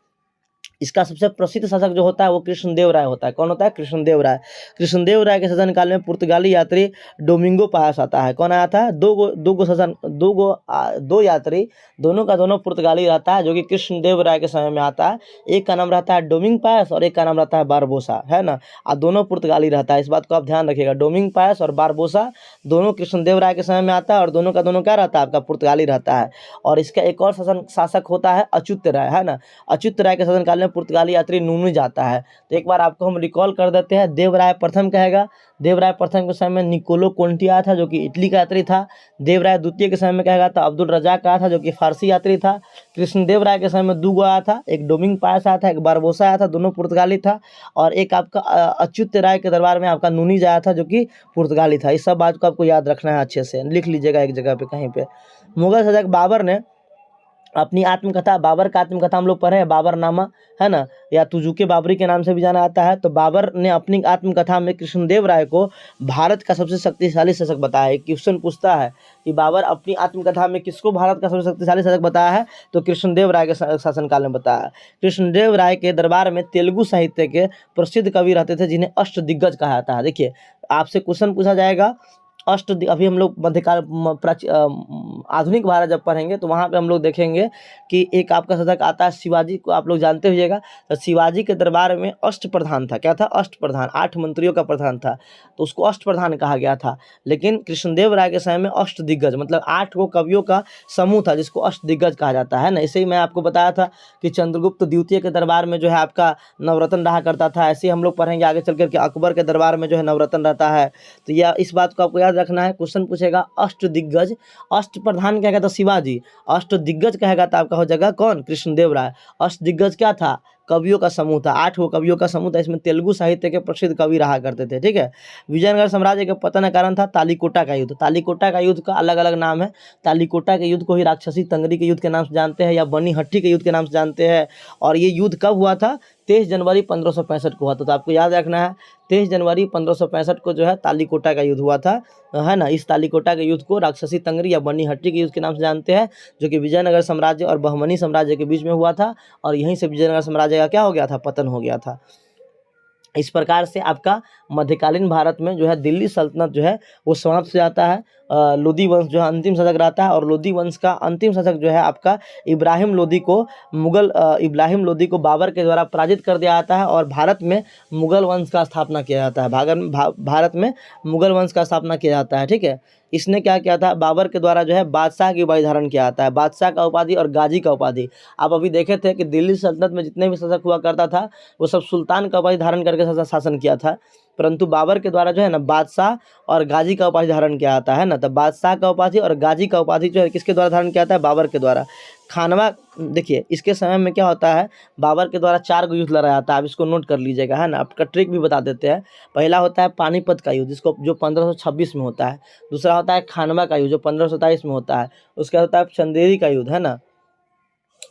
इसका सबसे प्रसिद्ध शासक जो होता है वो कृष्णदेव राय होता है। कौन होता है? कृष्णदेव राय। कृष्णदेव राय के शासनकाल में पुर्तगाली यात्री डोमिंगो पास आता है। कौन आया था? दो यात्री, दोनों का दोनों पुर्तगाली रहता है, जो कि कृष्णदेव राय के समय में आता है। एक का नाम रहता है डोमिंग पास और एक का नाम रहता है बारबोसा, है ना। और दोनों पुर्तगाली रहता है, इस बात को आप ध्यान रखिएगा। डोमिंग पास और बारबोसा दोनों कृष्णदेव राय के समय में आता है और दोनों का दोनों क्या रहता है? आपका पुर्तगाली रहता है। और इसका एक और शासक होता है अच्युत राय, है ना। अच्युत राय के शासनकाल में पुर्तगाली यात्री नूनू जाता है। तो एक बार आपको हम रिकॉल कर देते हैं। देवराय प्रथम कहेगा, देवराय प्रथम के समय में निकोलो कांटी आया था जो कि इटली का यात्री था। देवराय द्वितीय के समय में कहेगा तो अब्दुल रजाक आया था जो कि फारसी यात्री था। कृष्णदेव राय के समय में दो आया था, एक डोमिंग पास आया था, एक बारबोसा आया था, दोनों पुर्तगाली था। और एक आपका अच्युत राय के दरबार में आपका नूनी आया था जो कि पुर्तगाली था। इस सब बात को आपको याद रखना है, अच्छे से लिख लीजिएगा एक जगह पे कहीं पे। मुगल शासक बाबर ने अपनी आत्मकथा, बाबर का आत्मकथा हम लोग पढ़े हैं, बाबरनामा, है ना, या तुजुके बाबरी के नाम से भी जाना जाता है। तो बाबर ने अपनी आत्मकथा में कृष्णदेव राय को भारत का सबसे शक्तिशाली शासक बताया है। क्वेश्चन पूछता है कि बाबर अपनी आत्मकथा में किसको भारत का सबसे शक्तिशाली शासक बताया है? तो कृष्णदेव राय के शासनकाल में बताया। कृष्णदेव राय के दरबार में तेलुगु साहित्य के प्रसिद्ध कवि रहते थे जिन्हें अष्टदिग्गज कहा जाता है। देखिए आपसे क्वेश्चन पूछा जाएगा अभी हम लोग मध्यकाल आधुनिक भारत जब पढ़ेंगे तो वहाँ पे हम लोग देखेंगे कि एक आपका शासक आता है शिवाजी को, आप लोग जानते होइएगा। तो शिवाजी के दरबार में अष्ट प्रधान था। क्या था? अष्ट प्रधान, 8 मंत्रियों का प्रधान था, तो उसको अष्ट प्रधान कहा गया था। लेकिन कृष्णदेव राय के समय में अष्ट दिग्गज, मतलब 8 को कवियों का समूह था जिसको अष्ट दिग्गज कहा जाता है ना। इसे ही मैं आपको बताया था कि चंद्रगुप्त द्वितीय के दरबार में जो है आपका नवरत्न रहा करता था। ऐसे ही हम लोग पढ़ेंगे आगे चल करके अकबर के दरबार में जो है नवरत्न रहता है। तो यह इस बात को आपको याद रखना है। क्वेश्चन पूछेगा अष्ट दिग्गज, अष्ट प्रधान कहेगा तो शिवाजी, अष्ट दिग्गज कहेगा तो आपका हो जाएगा कौन? कृष्णदेव राय। अष्ट दिग्गज क्या था? कवियों का समूह था, 8 वो कवियों का समूह था। इसमें तेलुगु साहित्य के प्रसिद्ध कवि रहा करते थे, ठीक है। विजयनगर साम्राज्य के पतन का कारण था तालीकोटा का युद्ध। तालीकोटा का युद्ध का अलग अलग नाम है। तालीकोटा के युद्ध को ही राक्षसी तंगरी के युद्ध के नाम से जानते हैं या बनी हट्टी के युद्ध के नाम से जानते हैं। और ये युद्ध कब हुआ था? 23 जनवरी 1565 को हुआ था। तो आपको याद रखना है 23 जनवरी 1565 को जो है तालीकोटा का युद्ध हुआ था, है ना। इस तालीकोटा के युद्ध को राक्षसी तंगरी या बनी हट्टी के युद्ध के नाम से जानते हैं, जो कि विजयनगर साम्राज्य और बहमनी साम्राज्य के बीच में हुआ था। और यहीं से विजयनगर साम्राज्य का क्या हो गया था? पतन हो गया था। इस प्रकार से आपका मध्यकालीन भारत में जो है दिल्ली सल्तनत जो है वो समाप्त हो जाता है। लोदी वंश जो है अंतिम शासक रहता है और लोदी वंश का अंतिम शासक जो है आपका इब्राहिम लोदी को इब्राहिम लोदी को बाबर के द्वारा पराजित कर दिया जाता है और भारत में मुगल वंश का स्थापना किया जाता है। भारत में मुगल वंश का स्थापना किया जाता है, ठीक है। इसने क्या किया था? बाबर के द्वारा जो है बादशाह की उपाधि धारण किया जाता है, बादशाह का उपाधि और गाजी का उपाधि। आप अभी देखे थे कि दिल्ली सल्तनत में जितने भी शासक हुआ करता था वो सब सुल्तान का उपाधि धारण करके शासन किया था, परंतु बाबर के द्वारा जो है ना बादशाह और गाजी का उपाधि धारण किया जाता है ना। तो बादशाह का उपाधि और गाजी का उपाधि जो है किसके द्वारा धारण किया जाता है? बाबर के द्वारा। खानवा, देखिए इसके समय में क्या होता है, बाबर के द्वारा 4 युद्ध लड़ा जाता है। आप इसको नोट कर लीजिएगा, है ना। आपका ट्रिक भी बता देते हैं। पहला होता है पानीपत का युद्ध, जिसको जो 1526 में होता है। दूसरा होता है खानवा का युद्ध जो 1527 में होता है। उसके बाद होता है चंदेरी का युद्ध, है ना।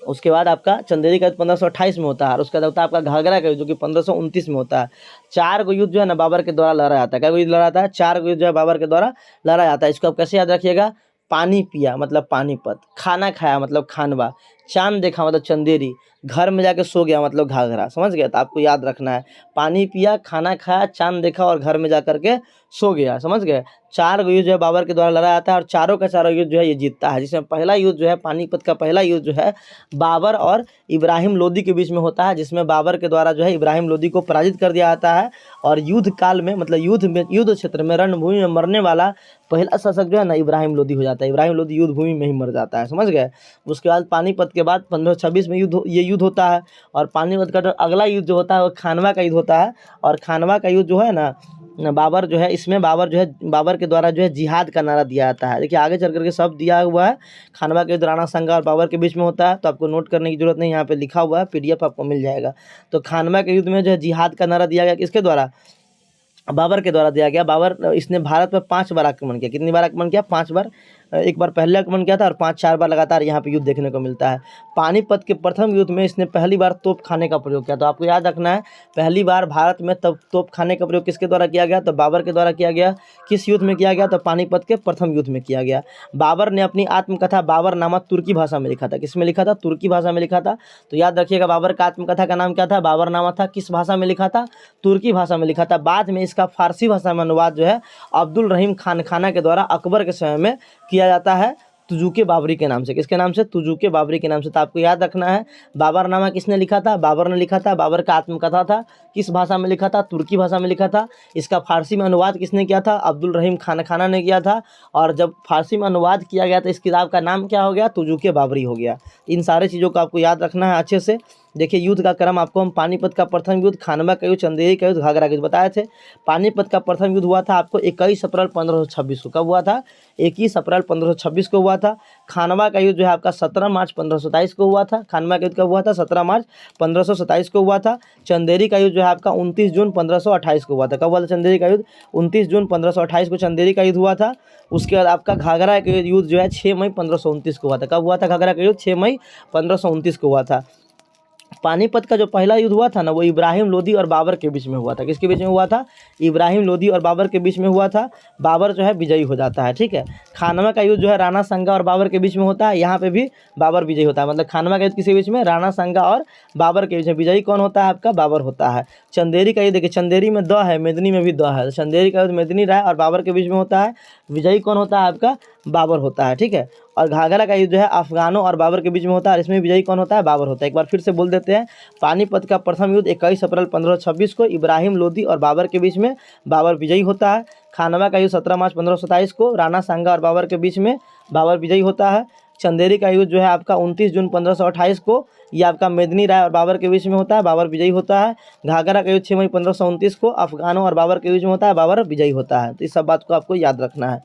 उसके बाद आपका चंदेरी का युद्ध 1528 में होता है, और उसके बाद होता है आपका घाघरा का युद्ध जो कि 1529 में होता है। 4 गो युद्ध जो है ना बाबर के द्वारा लड़ा जाता है। क्या युद्ध लड़ा जाता है? 4 गो युद्ध जो है बाबर के द्वारा लड़ा जाता है। इसको आप कैसे याद रखिएगा? पानी पिया मतलब पानीपत, खाना खाया मतलब खानवा, चांद देखा मतलब चंदेरी, घर में जाके सो गया मतलब घाघरा। समझ गया? तो आपको याद रखना है, पानी पिया, खाना खाया, चांद देखा और घर में जा करके सो गया। समझ गए? 4 गो युद्ध जो है बाबर के द्वारा लड़ा जाता है, और चारों का चारों युद्ध जो है ये जीतता है। जिसमें पहला युद्ध जो है पानीपत का पहला युद्ध जो है बाबर और इब्राहिम लोदी के बीच में होता है, जिसमें बाबर के द्वारा जो है इब्राहिम लोदी को पराजित कर दिया जाता है। और युद्ध काल में मतलब युद्ध क्षेत्र में रणभूमि में मरने वाला पहला शासक जो है ना इब्राहिम लोदी हो जाता है। इब्राहिम लोदी युद्ध भूमि में ही मर जाता है। समझ गए? उसके बाद पानीपत के बाद 1526 में ये युद्ध होता है। और पानीपत का जो अगला युद्ध जो होता है वो खानवा का युद्ध होता है। और खानवा का युद्ध जो है ना बाबर जो है, इसमें बाबर जो है बाबर के द्वारा जो है जिहाद का नारा दिया जाता है। देखिए आगे चल करके सब दिया हुआ है। खानवा के युद्ध राणा सांगा और बाबर के बीच में होता है, तो आपको नोट करने की जरूरत नहीं, यहाँ पे लिखा हुआ है, PDF आपको मिल जाएगा। तो खानवा के युद्ध में जो है जिहाद का नारा दिया गया, किसके द्वारा? बाबर के द्वारा दिया गया। बाबर इसने भारत पर 5 बार आक्रमण किया। कितनी बार आक्रमण किया? 5 बार। एक बार पहले आक्रमण किया था और 5-4 बार लगातार यहाँ पे युद्ध देखने को मिलता है। पानीपत के प्रथम युद्ध में इसने पहली बार तोप खाने का प्रयोग किया। तो आपको याद रखना है, पहली बार भारत में तब तोप खाने का प्रयोग किसके द्वारा किया गया? तो बाबर के द्वारा किया गया। किस युद्ध में किया गया? तो पानीपत के प्रथम युद्ध में किया गया। बाबर ने अपनी आत्मकथा बाबरनामा तुर्की भाषा में लिखा था। किस में लिखा था? तुर्की भाषा में लिखा था। तो याद रखिएगा बाबर का आत्मकथा का नाम क्या था? बाबरनामा था। किस भाषा में लिखा था? तुर्की भाषा में लिखा था। बाद में इसका फारसी भाषा में अनुवाद जो है अब्दुल रहीम खान खाना के द्वारा अकबर के समय में किया जाता है, तुजुके बाबरी के नाम से। किसके नाम से? तुजुके बाबरी के नाम से। तो आपको याद रखना है, बाबरनामा किसने लिखा था? बाबर ने लिखा था। बाबर का आत्मकथा था। किस भाषा में लिखा था? तुर्की भाषा में लिखा था। इसका फारसी में अनुवाद किसने किया था? अब्दुल रहीम खान खाना ने किया था। और जब फारसी में अनुवाद किया गया तो इस किताब का नाम क्या हो गया? तुजुके बाबरी हो गया। इन सारे चीज़ों को आपको याद रखना है अच्छे से। देखिए युद्ध का क्रम आपको हम पानीपत का प्रथम युद्ध, खानवा का युद्ध, चंदेरी का युद्ध, घाघरा का युद्ध बताए थे। पानीपत का प्रथम युद्ध हुआ था आपको 21 अप्रैल 1526 को। कब हुआ था? 21 अप्रैल 1526 को हुआ था। खानवा का युद्ध जो है आपका 17 मार्च 1527 को हुआ था। खानवा का युद्ध कब हुआ था? 17 मार्च 1527 को हुआ था। चंदेरी का युद्ध जो है आपका 29 जून 1528 को हुआ था। कब हुआ था चंदेरी का युद्ध? 29 जून 1528 को चंदेरी का युद्ध हुआ था। उसके बाद आपका घाघरा का युद्ध जो है 6 मई 1529 को हुआ था। कब हुआ था घाघरा का युद्ध? 6 मई 1529 को हुआ था। पानीपत का जो पहला युद्ध हुआ था ना वो इब्राहिम लोदी और बाबर के बीच में हुआ था। किसके बीच में हुआ था? इब्राहिम लोदी और बाबर के बीच में हुआ था। बाबर जो है विजयी हो जाता है। ठीक है। खानवा का युद्ध जो है राणा सांगा और बाबर के बीच में होता है। यहाँ पे भी बाबर विजयी होता है। मतलब खानवा का युद्ध किसके बीच में? राणा सांगा और बाबर के बीच में। विजयी कौन होता है? आपका बाबर होता है। चंदेरी का युद्ध देखिए, चंदेरी में द है, मेदिनी में भी द है। तो चंदेरी का युद्ध मेदिनी राय और बाबर के बीच में होता है। विजयी कौन होता है? आपका बाबर होता है। ठीक है। और घाघरा का युद्ध जो है अफगानों और बाबर के बीच में होता है। इसमें विजयी कौन होता है? बाबर होता है। एक बार फिर से बोल देते हैं, पानीपत का प्रथम युद्ध 21 अप्रैल 1526 को इब्राहिम लोदी और बाबर के बीच में बाबर विजयी होता है। खानवा का युद्ध 17 मार्च 1527 को राणा सांगा और बाबर के बीच में बाबर विजयी होता है। चंदेरी का युद्ध जो है आपका 29 जून 1528 को ये आपका मेदिनी राय और बाबर के बीच में होता है। बाबर विजयी होता है। घाघरा का युद्ध 6 मई 1529 को अफगानों और बाबर के बीच में होता है। बाबर विजयी होता है। तो इस सब बात को आपको याद रखना है।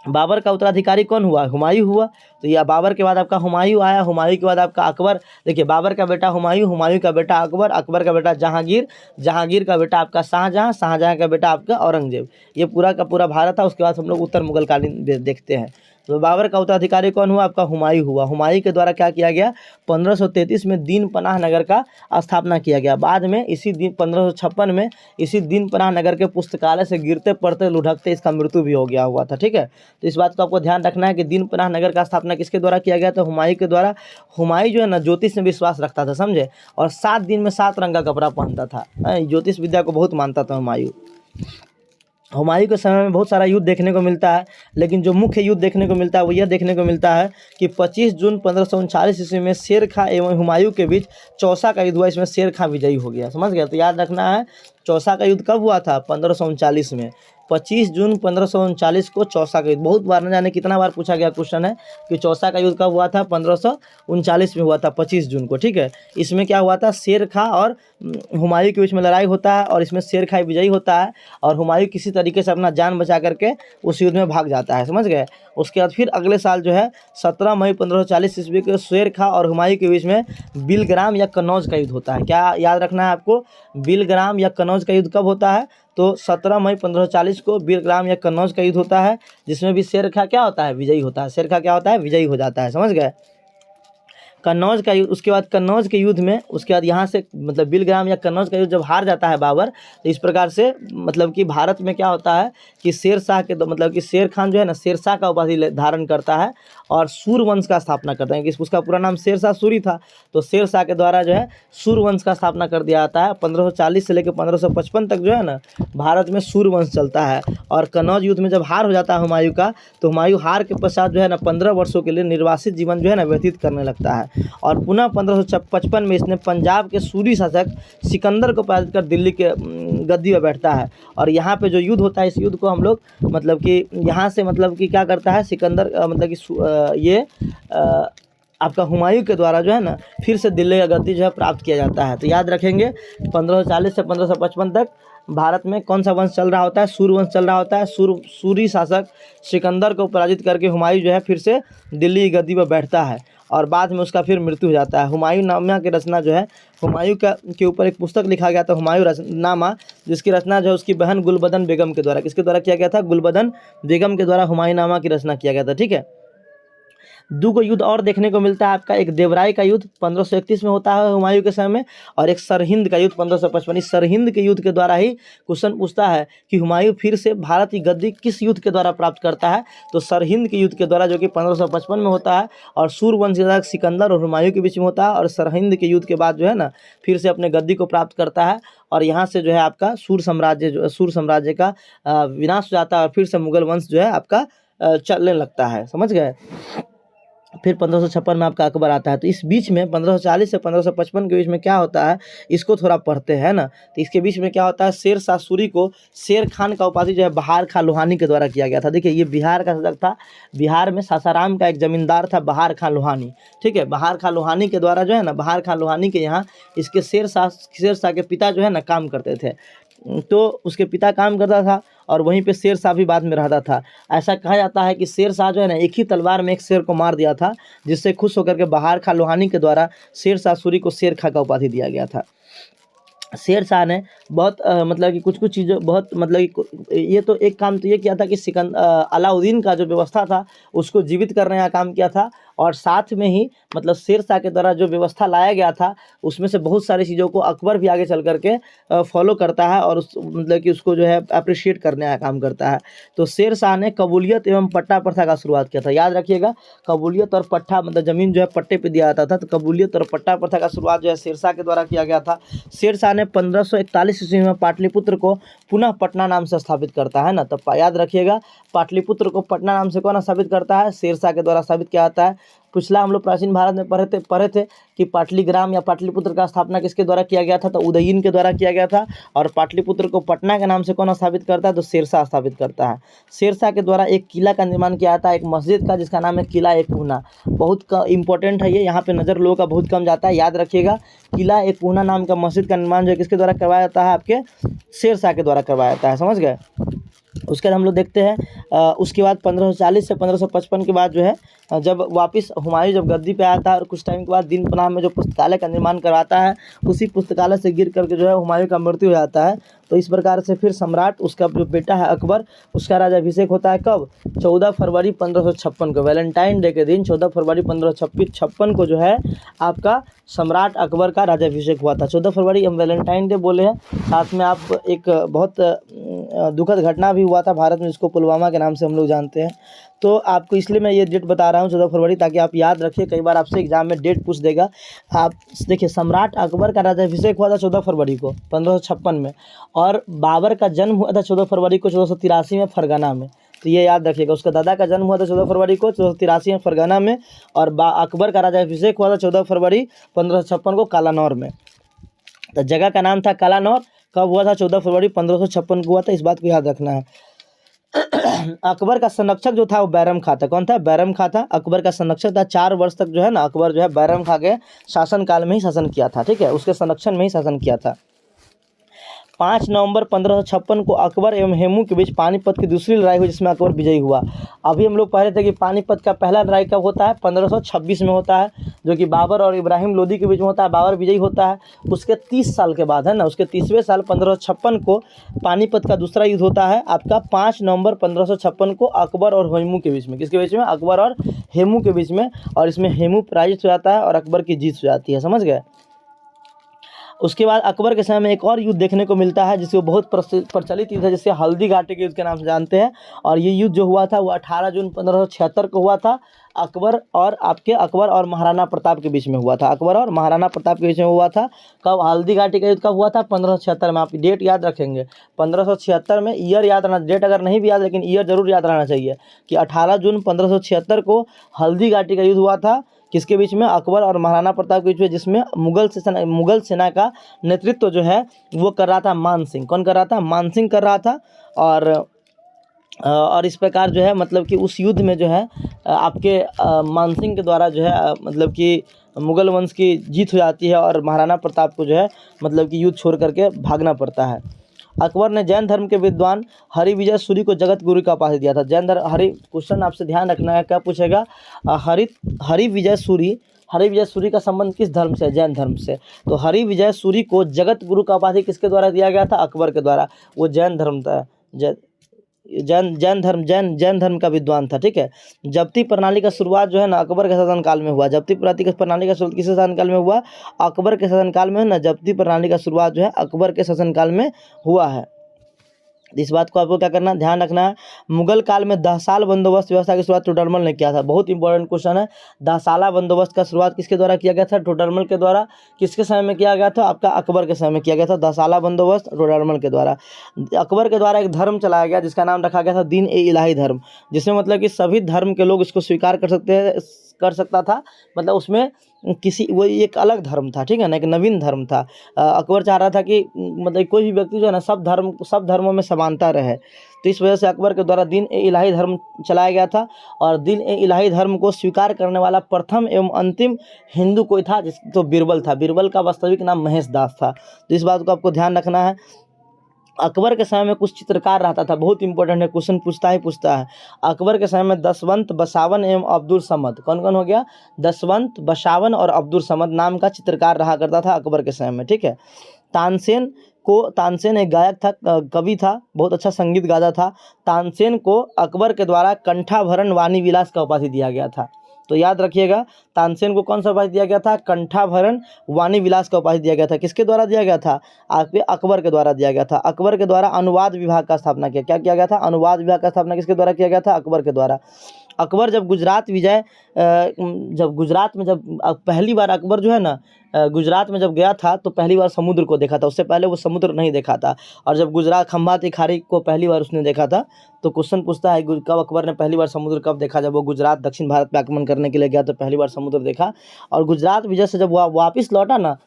बाबर का उत्तराधिकारी कौन हुआ? हुमायूं हुआ। तो यह बाबर के बाद आपका हुमायूं आया। हुमायूं के बाद आपका अकबर। देखिए बाबर का बेटा हुमायूं, हुमायूं का बेटा अकबर, अकबर का बेटा जहांगीर, जहांगीर का बेटा आपका शाहजहां, शाहजहां का बेटा आपका औरंगजेब। ये पूरा का पूरा भारत था। उसके बाद हम लोग उत्तर मुगल कालीन देखते हैं। तो बाबर का उत्तराधिकारी कौन हुआ? आपका हुमायूं हुआ। हुमायूं के द्वारा क्या किया गया? 1533 में दीन पनाह नगर का स्थापना किया गया। बाद में इसी दिन 1556 में इसी दीन पनाह नगर के पुस्तकालय से गिरते पड़ते लुढ़कते इसका मृत्यु भी हो गया हुआ था। ठीक है। तो इस बात को आपको ध्यान रखना है कि दीन पनाह नगर का स्थापना किसके द्वारा किया गया? तो हुमायूं के द्वारा। हुमायूं जो है ना ज्योतिष में विश्वास रखता था, समझे, और 7 दिन में 7 रंग का कपड़ा पहनता था। ज्योतिष विद्या को बहुत मानता था हुमायूं। हुमायूं के समय में बहुत सारा युद्ध देखने को मिलता है, लेकिन जो मुख्य युद्ध देखने को मिलता है वो यह देखने को मिलता है कि 25 जून 1539 ईस्वी में शेर खां एवं हुमायूं के बीच चौसा का युद्ध हुआ। इसमें शेर खां विजयी हो गया। समझ गया? तो याद रखना है, चौसा का युद्ध कब हुआ था? 1539 में। 25 जून 1539 को चौसा का युद्ध। बहुत बार न जाने कितना बार पूछा गया क्वेश्चन है कि चौसा का युद्ध कब हुआ था? 1539 में हुआ था, 25 जून को। ठीक है। इसमें क्या हुआ था? शेर खां और हुमायूं के बीच में लड़ाई होता है और इसमें शेर खां विजयी होता है और हुमायूं किसी तरीके से अपना जान बचा करके उस युद्ध में भाग जाता है। समझ गए? उसके बाद फिर अगले साल जो है 17 मई 1540 ईस्वी को शेर खां और हुमायूं के बीच में बिलग्राम या कन्नौज का युद्ध होता है। क्या याद रखना है आपको? बिलग्राम या कन्नौज का युद्ध कब होता है? तो 17 मई 1540 को बिलग्राम या कन्नौज का युद्ध होता है, जिसमें भी शेर खां क्या होता है? विजयी होता है। शेर खां क्या होता है? विजयी हो जाता है। समझ गए? कन्नौज का युद्ध, उसके बाद कन्नौज के युद्ध में, उसके बाद यहाँ से मतलब बिलग्राम या कन्नौज का युद्ध जब हार जाता है बाबर, तो इस प्रकार से मतलब कि भारत में क्या होता है कि शेर शाह के मतलब कि शेर खान जो है ना शेर शाह का उपाधि धारण करता है और सूर वंश का स्थापना करता है, क्योंकि उसका पूरा नाम शेर शाह सूरी था। तो शेर शाह के द्वारा जो है सूर वंश का स्थापना कर दिया जाता है। 1540 से लेकर 1555 तक जो है ना भारत में सूर वंश चलता है। और कन्नौज युद्ध में जब हार हो जाता है हुमायूं का, तो हुमायूं हार के पश्चात जो है ना 15 वर्षों के लिए निर्वासित जीवन जो है ना व्यतीत करने लगता है। और पुनः 1555 में इसने पंजाब के सूरी शासक सिकंदर को पराजित कर दिल्ली के गद्दी पर बैठता है। और यहाँ पे जो युद्ध होता है, इस युद्ध को हम लोग मतलब कि यहाँ से मतलब कि क्या करता है सिकंदर मतलब कि ये आपका हुमायूं के द्वारा जो है ना फिर से दिल्ली का गद्दी जो है प्राप्त किया जाता है। तो याद रखेंगे 1540 से 1555 तक भारत में कौन सा वंश चल रहा होता है, सूर वंश चल रहा होता है। सूरी शासक सिकंदर को पराजित करके हुमायूं जो है फिर से दिल्ली की गद्दी पर बैठता है और बाद में उसका फिर मृत्यु हो जाता है। हुमायूं नामा की रचना जो है हुमायूं का के ऊपर एक पुस्तक लिखा गया था हुमायूं नामा, जिसकी रचना जो है उसकी बहन गुलबदन बेगम के द्वारा, किसके द्वारा किया गया था, गुलबदन बेगम के द्वारा हुमायूं नामा की रचना किया गया था। ठीक है, दो को युद्ध और देखने को मिलता है आपका, एक देवराय का युद्ध 1531 में होता है हुमायूं के समय में, और एक सरहिंद का युद्ध 1555। इस सरहिंद के युद्ध के द्वारा ही क्वेश्चन पूछता है कि हुमायूं फिर से भारत की गद्दी किस युद्ध के द्वारा प्राप्त करता है, तो सरहिंद के युद्ध के द्वारा, जो कि 1555 में होता है और सूरवंश के सिकंदर और हुमायूं के बीच में होता है। और सरहिंद के युद्ध के बाद जो है ना फिर से अपने गद्दी को प्राप्त करता है और यहाँ से जो है आपका सूर साम्राज्य का विनाश हो जाता है और फिर से मुगल वंश जो है आपका चलने लगता है। समझ गए। फिर 1556 में आपका अकबर आता है। तो इस बीच में 1540 से 1555 के बीच में क्या होता है, इसको थोड़ा पढ़ते हैं ना। तो इसके बीच में क्या होता है, शेर शाह सूरी को शेर खान का उपाधि जो है बहार खां लोहानी के द्वारा किया गया था। देखिए ये बिहार का शासक था, बिहार में सासाराम का एक जमींदार था बहार खां लोहानी। ठीक है, बहार खां लोहानी के द्वारा जो है ना, बहार खां लोहानी के यहाँ इसके शेर शाह के पिता जो है ना काम करते थे, तो उसके पिता काम करता था और वहीं पे शेर शाह भी बाद में रहता था। ऐसा कहा जाता है कि शेर शाह जो है ना एक ही तलवार में एक शेर को मार दिया था, जिससे खुश होकर के बहार खां लोहानी के द्वारा शेर शाह सूरी को शेर खां का उपाधि दिया गया था। शेर शाह ने बहुत मतलब कि कुछ चीज़ों बहुत मतलब कि ये तो एक काम तो ये किया था कि अलाउद्दीन का जो व्यवस्था था उसको जीवित करने का काम किया था, और साथ में ही मतलब शेर शाह के द्वारा जो व्यवस्था लाया गया था उसमें से बहुत सारी चीज़ों को अकबर भी आगे चल करके फॉलो करता है और उस मतलब कि उसको जो है अप्रिशिएट करने का काम करता है। तो शेर शाह ने कबूलियत एवं पट्टा प्रथा का शुरुआत किया था। याद रखिएगा, कबूलियत और पट्टा मतलब ज़मीन जो है पट्टे पे दिया जाता था, तो कबूलियत और पट्टा प्रथा का शुरुआत जो है शेर शाह के द्वारा किया गया था। शेर शाह ने 1541 ईस्वी में पाटलिपुत्र को पुनः पटना नाम से स्थापित करता है ना। तो याद रखिएगा, पाटलिपुत्र को पटना नाम से कौन स्थापित करता है, शेर शाह के द्वारा स्थापित किया जाता है। पिछला हम लोग प्राचीन भारत में पढ़े थे कि पाटलिग्राम या पाटलिपुत्र का स्थापना किसके द्वारा किया गया था, तो उदयीन के द्वारा किया गया था। और पाटलिपुत्र को पटना के नाम से कौन स्थापित करता है, तो शेर शाह स्थापित करता है। शेर शाह के द्वारा एक किला का निर्माण किया जाता है, एक मस्जिद का, जिसका नाम है किला एक पूना। बहुत इंपॉर्टेंट है ये, यहाँ पे नज़र लोगों का बहुत कम जाता है। याद रखिएगा, किला एक पूना नाम का मस्जिद का निर्माण जो है किसके द्वारा करवाया जाता है, आपके शेर शाह के द्वारा करवाया जाता है। समझ गए। उसके बाद हम लोग देखते हैं उसके बाद 1540 से 1555 के बाद जो है जब वापस हुमायूं जब गद्दी पे आता है और कुछ टाइम के बाद दीन पनाह में जो पुस्तकालय का निर्माण करवाता है, उसी पुस्तकालय से गिर करके जो है हुमायूं का मृत्यु हो जाता है। तो इस प्रकार से फिर सम्राट उसका जो बेटा है अकबर, उसका राज्याभिषेक होता है कब, 14 फरवरी 1556 को, वैलेंटाइन डे के दिन 14 फरवरी 1556 को जो है आपका सम्राट अकबर का राज्याभिषेक हुआ था। 14 फरवरी हम वैलेंटाइन डे बोले हैं, साथ में आप एक बहुत दुखद घटना भी हुआ था भारत में, जिसको पुलवामा के नाम से हम लोग जानते हैं। तो आपको इसलिए मैं ये डेट बता रहा हूँ 14 फरवरी, ताकि आप याद रखिए, कई बार आपसे एग्जाम में डेट पूछ देगा। आप देखिए, सम्राट अकबर का राज्याभिषेक हुआ था 14 फरवरी को 1556 में, और बाबर का जन्म हुआ था 14 फरवरी को 1483 में फरगना में। तो ये याद रखिएगा, उसका दादा का जन्म हुआ था 14 फरवरी को 1483 में फरगना में, और अकबर का राज्याभिषेक हुआ था 14 फरवरी 1556 को कालानौर में। तो जगह का नाम था कालानौर। कब हुआ था, 14 फरवरी 1556 को हुआ था, इस बात को याद रखना है। अकबर का संरक्षक जो था वो बैरम खां था। कौन था, बैरम खां था, अकबर का संरक्षक था। 4 वर्ष तक जो है ना अकबर जो है बैरम खां के शासन काल में ही शासन किया था। ठीक है, उसके संरक्षण में ही शासन किया था। 5 नवंबर 1556 को अकबर एवं हेमू के बीच पानीपत की दूसरी लड़ाई हुई, जिसमें अकबर विजयी हुआ। अभी हम लोग पढ़ रहे थे कि पानीपत का पहला लड़ाई कब होता है, 1526 में होता है, जो कि बाबर और इब्राहिम लोदी के बीच में होता है। बाबर विजयी होता है, उसके 30 साल के बाद, है ना, उसके 30वें साल 1556 को पानीपत का दूसरा युद्ध होता है आपका 5 नवंबर 1556 को अकबर और हेमू के बीच में। किसके बीच में? अकबर और हेमू के बीच में। और इसमें हेमू पराजित हो जाता है और अकबर की जीत हो जाती है, समझ गए। उसके बाद अकबर के समय में एक और युद्ध देखने को मिलता है, जिसको बहुत प्रचलित युद्ध है, जिसे हल्दी घाटी के युद्ध के नाम से जानते हैं। और ये युद्ध जो हुआ था वो 18 जून 1576 को हुआ था। अकबर और महाराणा प्रताप के बीच में हुआ था। अकबर और महाराणा प्रताप के बीच में हुआ था। कब? हल्दी घाटी का युद्ध कब हुआ था? 1576 में। आप डेट याद रखेंगे 1576 में, ईयर याद रहना, डेट अगर नहीं भी याद लेकिन ईयर जरूर याद रहना चाहिए कि 18 जून 1576 को हल्दी घाटी का युद्ध हुआ था। किसके बीच में? अकबर और महाराणा प्रताप के बीच में, जिसमें मुगल सेना का नेतृत्व जो है वो कर रहा था मान सिंह। कौन कर रहा था? मान सिंह कर रहा था। और इस प्रकार जो है मतलब कि उस युद्ध में जो है आपके मान सिंह के द्वारा जो है मतलब कि मुगल वंश की जीत हो जाती है और महाराणा प्रताप को जो है मतलब कि युद्ध छोड़ करके भागना पड़ता है। अकबर ने जैन धर्म के विद्वान हरिविजय सूरी को जगत गुरु का उपाधि दिया था। जैन धर्म क्वेश्चन आपसे ध्यान रखना है, क्या पूछेगा? हरिविजय सूरी का संबंध किस धर्म से है? जैन धर्म से। तो हरिविजय सूरी को जगत गुरु का उपाधि किसके द्वारा दिया गया था? अकबर के द्वारा। वो जैन धर्म था, जैन धर्म का विद्वान था, ठीक है। जब्ती प्रणाली का शुरुआत जो है ना अकबर के शासनकाल में हुआ। जब्ती प्रणाली का शुरुआत किस शासनकाल में हुआ? अकबर के शासनकाल में, है ना। जब्ती प्रणाली का शुरुआत जो है अकबर के शासनकाल में हुआ है। इस बात को आपको क्या करना, ध्यान रखना है। मुगल काल में दहसाल बंदोबस्त व्यवस्था की शुरुआत टोडरमल ने किया था। बहुत इंपॉर्टेंट क्वेश्चन है। दहसाला बंदोबस्त का शुरुआत किसके द्वारा किया गया था? टोडरमल के द्वारा। किसके समय में किया गया था? आपका अकबर के समय में किया गया था दहसाला बंदोबस्त टोडरमल के द्वारा। अकबर के द्वारा एक धर्म चलाया गया जिसका नाम रखा गया था दीन ए इलाही धर्म, जिसमें मतलब कि सभी धर्म के लोग इसको स्वीकार कर सकता था। मतलब उसमें वो एक अलग धर्म था, ठीक है ना, एक नवीन धर्म था। अकबर चाह रहा था कि मतलब कोई भी व्यक्ति जो है ना सब धर्मों में समानता रहे। तो इस वजह से अकबर के द्वारा दीन ए इलाही धर्म चलाया गया था। और दीन ए इलाही धर्म को स्वीकार करने वाला प्रथम एवं अंतिम हिंदू कोई था, तो बीरबल था। बीरबल का वास्तविक नाम महेश दास था। तो इस बात को आपको ध्यान रखना है। अकबर के समय में कुछ चित्रकार रहता था, बहुत इंपॉर्टेंट है, क्वेश्चन पूछता है। अकबर के समय में दसवंत, बसावन एवं अब्दुल समद, कौन कौन हो गया? दसवंत, बसावन और अब्दुल समद नाम का चित्रकार रहा करता था अकबर के समय में, ठीक है। तानसेन एक गायक था, कवि था, बहुत अच्छा संगीत गाता था। तानसेन को अकबर के द्वारा कंठाभरण वाणी विलास का उपाधि दिया गया था। तो याद रखिएगा, तानसेन को कौन सा उपाधि दिया गया था? कंठाभरण वाणी विलास का उपाधि दिया गया था। किसके द्वारा दिया गया था? आपके अकबर के द्वारा दिया गया था। अकबर के द्वारा अनुवाद विभाग का स्थापना किया। क्या किया गया था? अनुवाद विभाग का स्थापना किसके द्वारा किया गया था? अकबर के द्वारा। अकबर जब गुजरात में पहली बार अकबर जो है ना गुजरात में जब गया था तो पहली बार समुद्र को देखा था। उससे पहले वो समुद्र नहीं देखा था। और जब गुजरात खंभा तिखारी को पहली बार उसने देखा था, तो क्वेश्चन पूछता है कब अकबर ने पहली बार समुद्र कब देखा? जब वो गुजरात दक्षिण भारत पे आक्रमण करने के लिए गया तो पहली बार समुद्र देखा। और गुजरात विजय से जब वो वापिस लौटा ना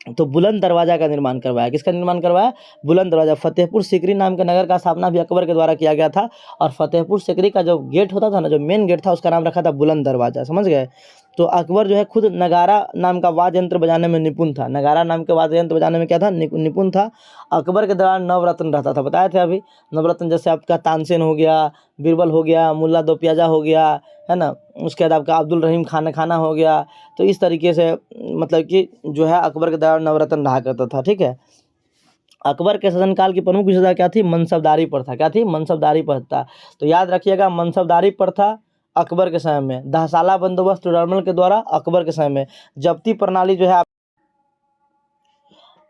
तो बुलंद दरवाजा का निर्माण करवाया। किसका निर्माण करवाया? बुलंद दरवाजा। फतेहपुर सीकरी नाम के नगर का स्थापना भी अकबर के द्वारा किया गया था। और फतेहपुर सीकरी का जो गेट होता था ना, जो मेन गेट था, उसका नाम रखा था बुलंद दरवाजा, समझ गए। तो अकबर जो है खुद नगारा नाम का वाद्य यंत्र बजाने में निपुण था। नगारा नाम के वाद्य यंत्र बजाने में क्या था? निपुण था। अकबर के दौरान नवरत्न रहता था, बताए थे अभी। नवरत्न जैसे आपका तानसेन हो गया, बीरबल हो गया, मुल्ला दो प्याजा हो गया, है ना। उसके बाद आपका अब्दुल रहीम खाना हो गया। तो इस तरीके से मतलब कि जो है अकबर के दौरान नवरत्न रहा करता था, ठीक है। अकबर के शासनकाल की प्रमुख विशेषता क्या थी? मनसबदारी प्रथा। क्या थी? मनसबदारी प्रथा। तो याद रखिएगा, मनसबदारी प्रथा अकबर के समय में। दहसाला बंदोबस्त टोडरमल के द्वारा अकबर के समय में। जब्ती प्रणाली जो है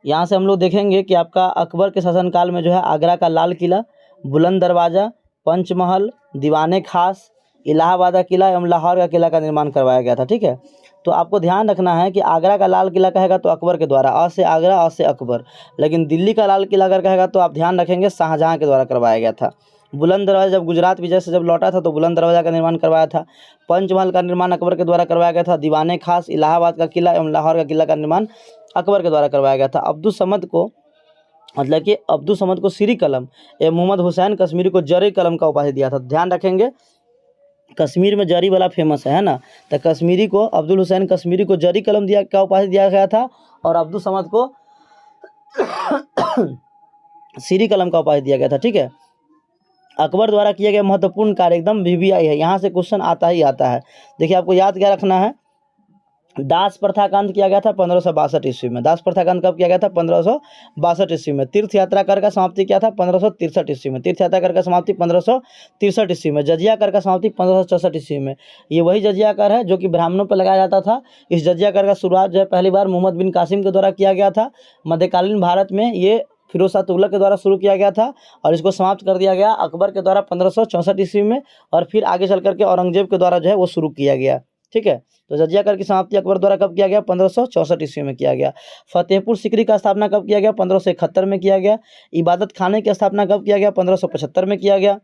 यहाँ से हम लोग देखेंगे कि आपका अकबर के शासनकाल में जो है आगरा का लाल किला, बुलंद दरवाज़ा, पंचमहल, दीवाने खास, इलाहाबाद का किला एवं लाहौर का किला का निर्माण करवाया गया था, ठीक है। तो आपको ध्यान रखना है कि आगरा का लाल किला कहेगा तो अकबर के द्वारा, अ से आगरा, अ से अकबर। लेकिन दिल्ली का लाल किला अगर कहेगा तो आप ध्यान रखेंगे शाहजहाँ के द्वारा करवाया गया था। बुलंद दरवाजा जब गुजरात विजय से जब लौटा था तो बुलंद दरवाजा का निर्माण करवाया था। पंचमहल का निर्माण अकबर के द्वारा करवाया गया था। दीवाने खास, इलाहाबाद का किला एवं लाहौर का किला का निर्माण अकबर के द्वारा करवाया गया था। अब्दुल समद को सीरी कलम एवं मोहम्मद हुसैन कश्मीरी को जरी कलम का उपाधि दिया था। ध्यान रखेंगे, कश्मीर में जरी वाला फेमस है ना। तो कश्मीरी को अब्दुल हुसैन कश्मीरी को जरी कलम का उपाधि दिया गया था। और अब्दुल समद को श्री कलम का उपाधि दिया गया था। ठीक है, अकबर द्वारा किया गया महत्वपूर्ण कार्य एकदम वीवीआई है, यहाँ से क्वेश्चन आता ही आता है। देखिए आपको याद क्या रखना है, दास प्रथा का अंत किया गया था 1562 ईस्वी में। दास प्रथा का अंत कब किया गया था? 1562 ईस्वी में। तीर्थ यात्रा कर का समाप्ति क्या था? 1563 ईस्वी में। तीर्थ यात्रा कर का समाप्ति 1563 ईस्वी में। जजिया कर का समाप्ति 1564 ईस्वी में। ये वही जजिया कर है जो कि ब्राह्मणों पर लगाया जाता था। इस जजिया कर का शुरुआत जो है पहली बार मोहम्मद बिन कासिम के द्वारा किया गया था। मध्यकालीन भारत में ये फिरोज शाह तुगलक के द्वारा शुरू किया गया था और इसको समाप्त कर दिया गया अकबर के द्वारा 1564 ईस्वी में, और फिर आगे चल करके औरंगजेब के द्वारा जो है वो शुरू किया गया। ठीक है, तो जजिया कर की समाप्ति अकबर द्वारा कब किया गया? 1564 ईस्वी में किया गया। फतेहपुर सीकरी का स्थापना कब किया गया? 1571 में किया गया। इबादत खाने की स्थापना कब किया गया? 1575 में किया गया।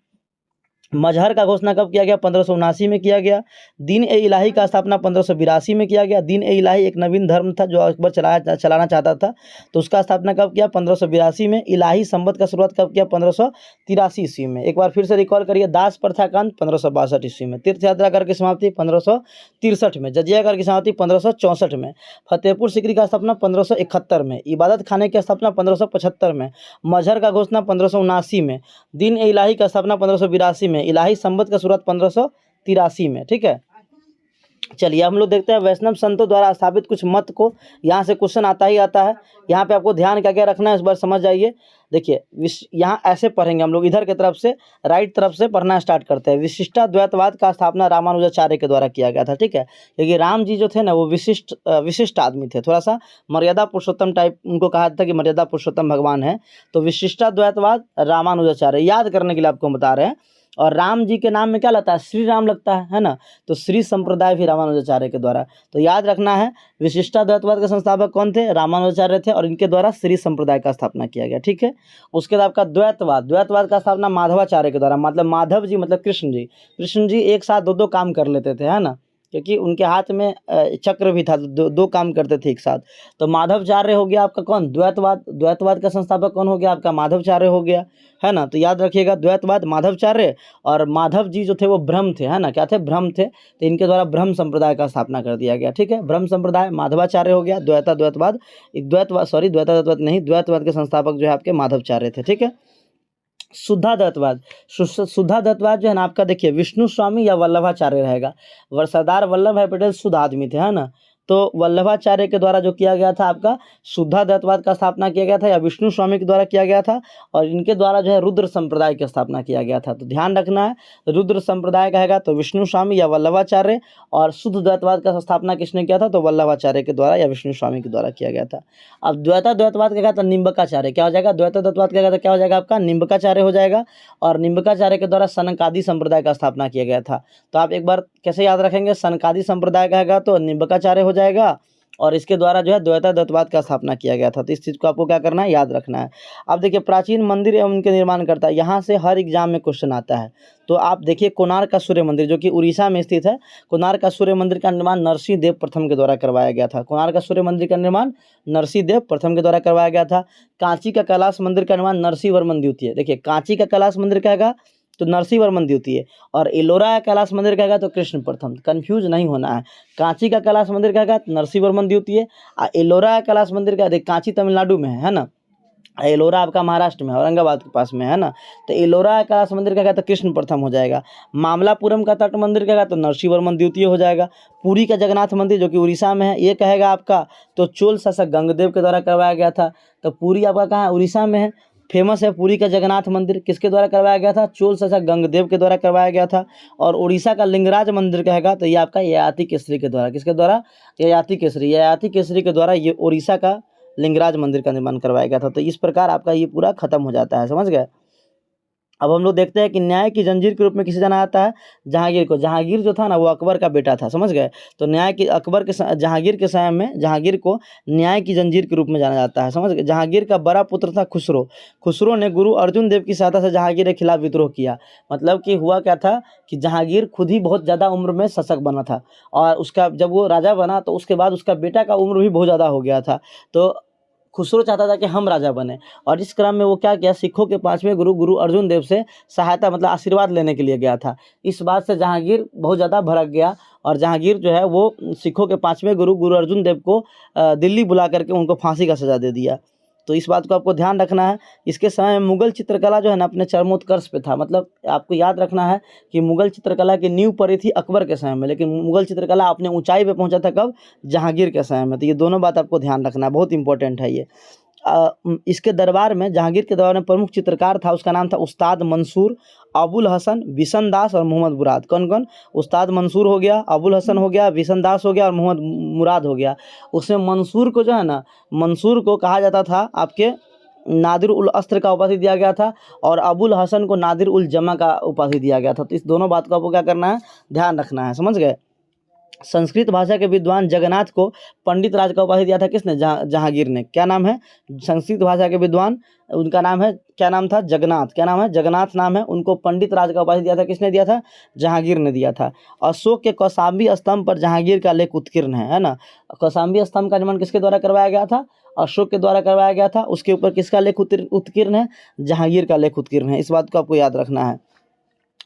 मजहर का घोषणा कब किया गया? 1579 में किया गया। दीन ए इलाही का स्थापना 1582 में किया गया। दीन ए इलाही एक नवीन धर्म था जो अकबर चलाना चाहता था, तो उसका स्थापना कब किया? 1582 में। इलाही संवत का शुरुआत कब किया? 1583 ईस्वी में। एक बार फिर से रिकॉल करिए, दास प्रथा का अंत 1562 ईस्वी में। तीर्थ यात्रा कर की समाप्ति 1563 में। जजिया कर की समाप्ति 1564 में। फतेहपुर सीकरी का स्थापना 1571 में। इबादत खाने की स्थापना 1575 में। मजहर का घोषणा 1579 में। दीन ए इलाही का स्थापना 1582 में। इलाही संवत का शुरुआत 1583 में। ठीक है, चलिए हम लोग देखते हैं वैष्णव संतों द्वारा स्थापित कुछ मत को। यहाँ से क्वेश्चन आता ही आता है। यहाँ पे आपको ध्यान क्या क्या रखना है इस बार समझ जाइए। देखिए यहाँ ऐसे पढ़ेंगे हम लोग, इधर की तरफ से राइट तरफ से पढ़ना स्टार्ट करते हैं। विशिष्टाद्वैतवाद का स्थापना रामानुजाचार्य के द्वारा किया गया था। ठीक है, क्योंकि राम जी जो थे ना वो विशिष्ट आदमी थे, थोड़ा सा मर्यादा पुरुषोत्तम टाइप उनको कहा था कि मर्यादा पुरुषोत्तम भगवान है। तो विशिष्टाद्वैतवाद रामानुजाचार्य याद करने के लिए आपको बता रहे हैं। और राम जी के नाम में क्या लगता है? श्री राम लगता है ना, तो श्री संप्रदाय भी रामानुजाचार्य के द्वारा। तो याद रखना है विशिष्टाद्वैतवाद के संस्थापक कौन थे? रामानुजाचार्य थे, और इनके द्वारा श्री संप्रदाय का स्थापना किया गया। ठीक है, उसके बाद आपका द्वैतवाद का स्थापना माधवाचार्य के द्वारा। मतलब माधव जी मतलब कृष्ण जी एक साथ दो काम कर लेते थे, है ना, क्योंकि उनके हाथ में चक्र भी था, दो काम करते थे एक साथ। तो माधवाचार्य हो गया आपका कौन? द्वैतवाद का संस्थापक कौन हो गया आपका? माधवाचार्य हो गया, है ना। तो याद रखिएगा द्वैतवाद माधवाचार्य, और माधव जी जो थे वो ब्रह्म थे, है ना, क्या थे? ब्रह्म थे। तो इनके द्वारा ब्रह्म संप्रदाय का स्थापना कर दिया गया। ठीक है, ब्रह्म संप्रदाय माधवाचार्य हो गया। द्वैतवाद नहीं, द्वैतवाद के संस्थापक जो है आपके माधवाचार्य थे। ठीक है, शुद्धाद्वैतवाद जो है ना आपका, देखिए विष्णु स्वामी या वल्लभाचार्य रहेगा। सरदार वल्लभ भाई पटेल शुद्ध आदमी थे, है ना, तो वल्लभाचार्य के द्वारा जो किया गया था आपका शुद्धाद्वैतवाद का स्थापना किया गया था, या विष्णु स्वामी के द्वारा किया गया था। और इनके द्वारा जो है रुद्र संप्रदाय की स्थापना किया गया था। तो ध्यान रखना है, रुद्र संप्रदाय कहेगा तो विष्णु स्वामी या वल्लभाचार्य, और शुद्ध द्वैतवाद का स्थापना किसने किया था? तो वल्लभाचार्य के द्वारा या विष्णु स्वामी के द्वारा किया गया था। अब द्वैतवाद कहेगा तो निम्बकाचार्य क्या हो जाएगा? द्वैतवाद कहेगा तो क्या हो जाएगा आपका? निम्बकाचार्य हो जाएगा। और निम्बकाचार्य के द्वारा सनकादि संप्रदाय का स्थापना किया गया था। तो आप एक बार कैसे याद रखेंगे? सनकादि संप्रदाय कहेगा तो निम्बकाचार्य हो जाएगा, और इसके द्वारा जो है द्वैतवाद का स्थापना किया गया था। तो इस चीज़ को आपको क्या करना है? याद रखना है। अब देखिए प्राचीन मंदिर एवं उनके निर्माण करता है, यहाँ से हर एग्जाम में क्वेश्चन आता है। तो आप देखिए कोणार्क का सूर्य मंदिर जो कि उड़ीसा में स्थित है। कोणार्क का सूर्य मंदिर का निर्माण नरसिंह देव प्रथम के द्वारा करवाया गया था। कोणार्क का सूर्य मंदिर का निर्माण नरसिंह देव प्रथम के द्वारा करवाया गया था। कांची का कैलाश मंदिर का निर्माण नरसिंह वर्मन द्वितीय। देखिए कांची का कैलाश मंदिर कहेगा तो नरसिंह वर्मन द्वितीय, और एलोरा का कैलाश मंदिर कहेगा तो कृष्ण प्रथम। कंफ्यूज नहीं होना है। कांची का कैलाश मंदिर कहेगा तो नरसिंह वर्मन द्वितीय, और एलोरा का कैलाश मंदिर का, देख कांची तमिलनाडु में है ना, एलोरा आपका महाराष्ट्र में, औरंगाबाद के पास में, है ना। तो एलोरा का कैलाश मंदिर कहेगा तो कृष्ण प्रथम हो जाएगा। मामलापुरम का तट मंदिर कहेगा तो नरसिंह वर्मन द्वितीय हो जाएगा। पुरी का जगन्नाथ मंदिर जो कि उड़ीसा में है, ये कहेगा आपका तो चोल शासक गंगदेव के द्वारा करवाया गया था। तो पुरी आपका कहाँ है? उड़ीसा में है। फेमस है पुरी का जगन्नाथ मंदिर, किसके द्वारा करवाया गया था? चोल शासक गंगदेव के द्वारा करवाया गया था। और उड़ीसा का लिंगराज मंदिर कहेगा तो ये आपका ययाति केसरी के द्वारा, किसके द्वारा? ययाति केसरी के द्वारा ये उड़ीसा का लिंगराज मंदिर का निर्माण करवाया गया था। तो इस प्रकार आपका ये पूरा खत्म हो जाता है, समझ गए। अब हम लोग देखते हैं कि न्याय की जंजीर के रूप में किसे जाना जाता है? जहांगीर को। जहांगीर जो था ना वो अकबर का बेटा था, समझ गए। तो जहांगीर के समय में जहांगीर को न्याय की जंजीर के रूप में जाना जाता है, समझ गए। जहांगीर का बड़ा पुत्र था खुसरो ने गुरु अर्जुन देव की सहायता से जहांगीर के खिलाफ विद्रोह किया। मतलब कि हुआ क्या था कि जहांगीर खुद ही बहुत ज़्यादा उम्र में शासक बना था, और उसका जब वो राजा बना तो उसके बाद उसका बेटा का उम्र भी बहुत ज़्यादा हो गया था। तो खुसरो चाहता था कि हम राजा बने, और इस क्रम में वो क्या किया? सिखों के 5वें गुरु अर्जुन देव से सहायता मतलब आशीर्वाद लेने के लिए गया था। इस बात से जहांगीर बहुत ज़्यादा भड़क गया, और जहांगीर जो है वो सिखों के 5वें गुरु अर्जुन देव को दिल्ली बुला करके उनको फांसी का सज़ा दे दिया। तो इस बात को आपको ध्यान रखना है। इसके समय में मुगल चित्रकला जो है ना अपने चरमोत्कर्ष पे था, मतलब आपको याद रखना है कि मुगल चित्रकला की नींव पड़ी थी अकबर के समय में, लेकिन मुगल चित्रकला अपने ऊंचाई पे पहुंचा था कब? जहांगीर के समय में। तो ये दोनों बात आपको ध्यान रखना है, बहुत इंपॉर्टेंट है ये। इसके दरबार में, जहांगीर के दरबार में प्रमुख चित्रकार था, उसका नाम था उस्ताद मंसूर, अबुल हसन, बिशन दास और मोहम्मद मुराद। कौन कौन? उस्ताद मंसूर हो गया, अबुल हसन हो गया, बिशन दास हो गया और मोहम्मद मुराद हो गया। उसमें मंसूर को जो है ना, मंसूर को कहा जाता था आपके नादिर उल अस्त्र का उपाधि दिया गया था, और अबुल हसन को नादिर उल जमा का उपाधि दिया गया था। तो इस दोनों बात को आपको क्या करना है? ध्यान रखना है, समझ गए। संस्कृत भाषा के विद्वान जगन्नाथ को पंडित राज का उपाधि दिया था किसने? जहांगीर ने। क्या नाम है? संस्कृत भाषा के विद्वान, उनका नाम है, क्या नाम था? जगन्नाथ। क्या नाम है? जगन्नाथ नाम है। उनको पंडित राज का उपाधि दिया था किसने दिया था? जहांगीर ने दिया था। अशोक के कौशाम्बी स्तंभ पर जहांगीर का लेख उत्कीर्ण है ना। कौशाम्बी स्तंभ का निर्माण किसके द्वारा करवाया गया था? अशोक के द्वारा करवाया गया था। उसके ऊपर किसका लेख उत्कीर्ण है? जहांगीर का लेख उत्कीर्ण है। इस बात को आपको याद रखना है।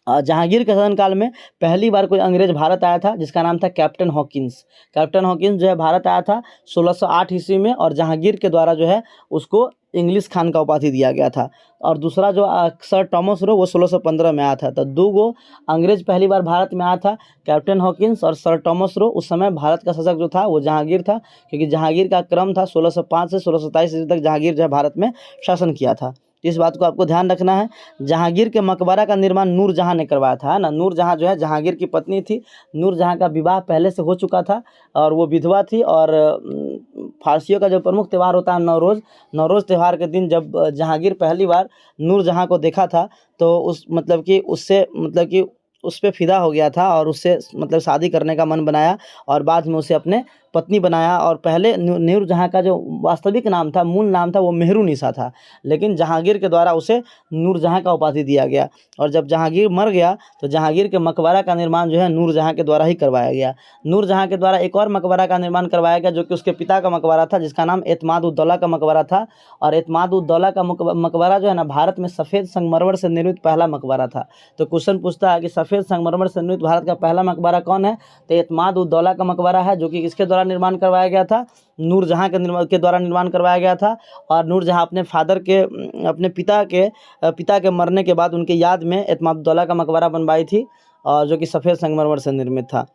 जहांगीर के शासनकाल में पहली बार कोई अंग्रेज भारत आया था, जिसका नाम था कैप्टन हॉकिंस। कैप्टन हॉकिंस जो है भारत आया था 1608 ईस्वी में, और जहांगीर के द्वारा जो है उसको इंग्लिश खान का उपाधि दिया गया था। और दूसरा जो सर टॉमस रो, वो 1615 में आया था। तो दो गो अंग्रेज पहली बार भारत में आया था, कैप्टन हॉकिंस और सर टॉमस रो। उस समय भारत का शासक जो था वो जहांगीर था, क्योंकि जहांगीर का क्रम था 1605 से 1627 ईस्वी तक जहांगीर जो है भारत में शासन किया था। इस बात को आपको ध्यान रखना है। जहांगीर के मकबरा का निर्माण नूरजहां ने करवाया था, है ना। नूरजहां जो है जहांगीर की पत्नी थी। नूरजहां का विवाह पहले से हो चुका था और वो विधवा थी। और फारसियों का जो प्रमुख त्यौहार होता है नौरोज़, नौरोज़ त्यौहार के दिन जब जहांगीर पहली बार नूरजहां को देखा था, तो उस उस पे फिदा हो गया था और उससे मतलब शादी करने का मन बनाया, और बाद में उसे अपने पत्नी बनाया। और पहले नूरजहां का जो वास्तविक नाम था, मूल नाम था, वो मेहरुनिसा था, लेकिन जहांगीर के द्वारा उसे नूरजहां का उपाधि दिया गया। और जब जहांगीर मर गया तो जहांगीर के मकबरा का निर्माण जो है नूरजहां के द्वारा ही करवाया गया। नूरजहां के द्वारा एक और मकबरा का निर्माण करवाया गया, जो कि उसके पिता का मकबरा था, जिसका नाम एतमाद-उद-दौला का मकबरा था। और एतमाद-उद-दौला का मकबरा जो है ना, भारत में सफ़ेद संगमरमर से निर्मित पहला मकबरा था। तो क्वेश्चन पूछता है कि सफ़ेद संगमरमर से निर्मित भारत का पहला मकबरा कौन है? तो एतमाद-उद-दौला का मकबरा है, जो कि किसके द्वारा निर्माण करवाया गया था? नूरजहां के द्वारा निर्माण करवाया गया था। और नूरजहां अपने पिता के मरने के बाद उनके याद में एतमाद-उद-दौला का मकबरा बनवाई थी, और जो कि सफ़ेद संगमरमर से निर्मित था।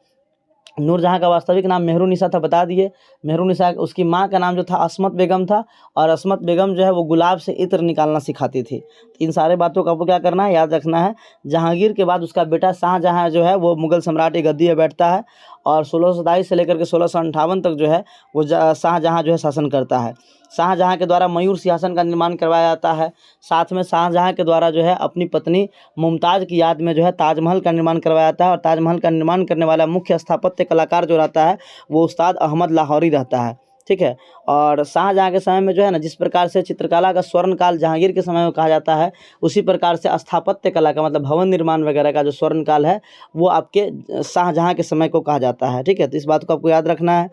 नूरजहां का वास्तविक नाम मेहरुनिसा था, बता दिए। मेहरुनिसा, उसकी माँ का नाम जो था अस्मत बेगम था, और अस्मत बेगम जो है वो गुलाब से इत्र निकालना सिखाती थी। इन सारे बातों का आपको क्या करना है? याद रखना है। जहांगीर के बाद उसका बेटा शाहजहां जो है वो मुगल सम्राट की गद्दी पर बैठता है, और 1627 से लेकर के 1658 तक जो है वो शाहजहां जो है शासन करता है। शाहजहां के द्वारा मयूर सिंहासन का निर्माण करवाया जाता है। साथ में शाहजहां के द्वारा जो है अपनी पत्नी मुमताज़ की याद में जो है ताजमहल का निर्माण करवाया जाता है। और ताजमहल का निर्माण करने वाला मुख्य स्थापत्य कलाकार जो रहता है वो उस्ताद अहमद लाहौरी रहता है, ठीक है। और शाहजहां के समय में जो है ना, जिस प्रकार से चित्रकला का स्वर्ण काल जहांगीर के समय में कहा जाता है, उसी प्रकार से स्थापत्य कला का मतलब भवन निर्माण वगैरह का जो स्वर्ण काल है वो आपके शाहजहां के समय को कहा जाता है, ठीक है। तो इस बात को आपको याद रखना है।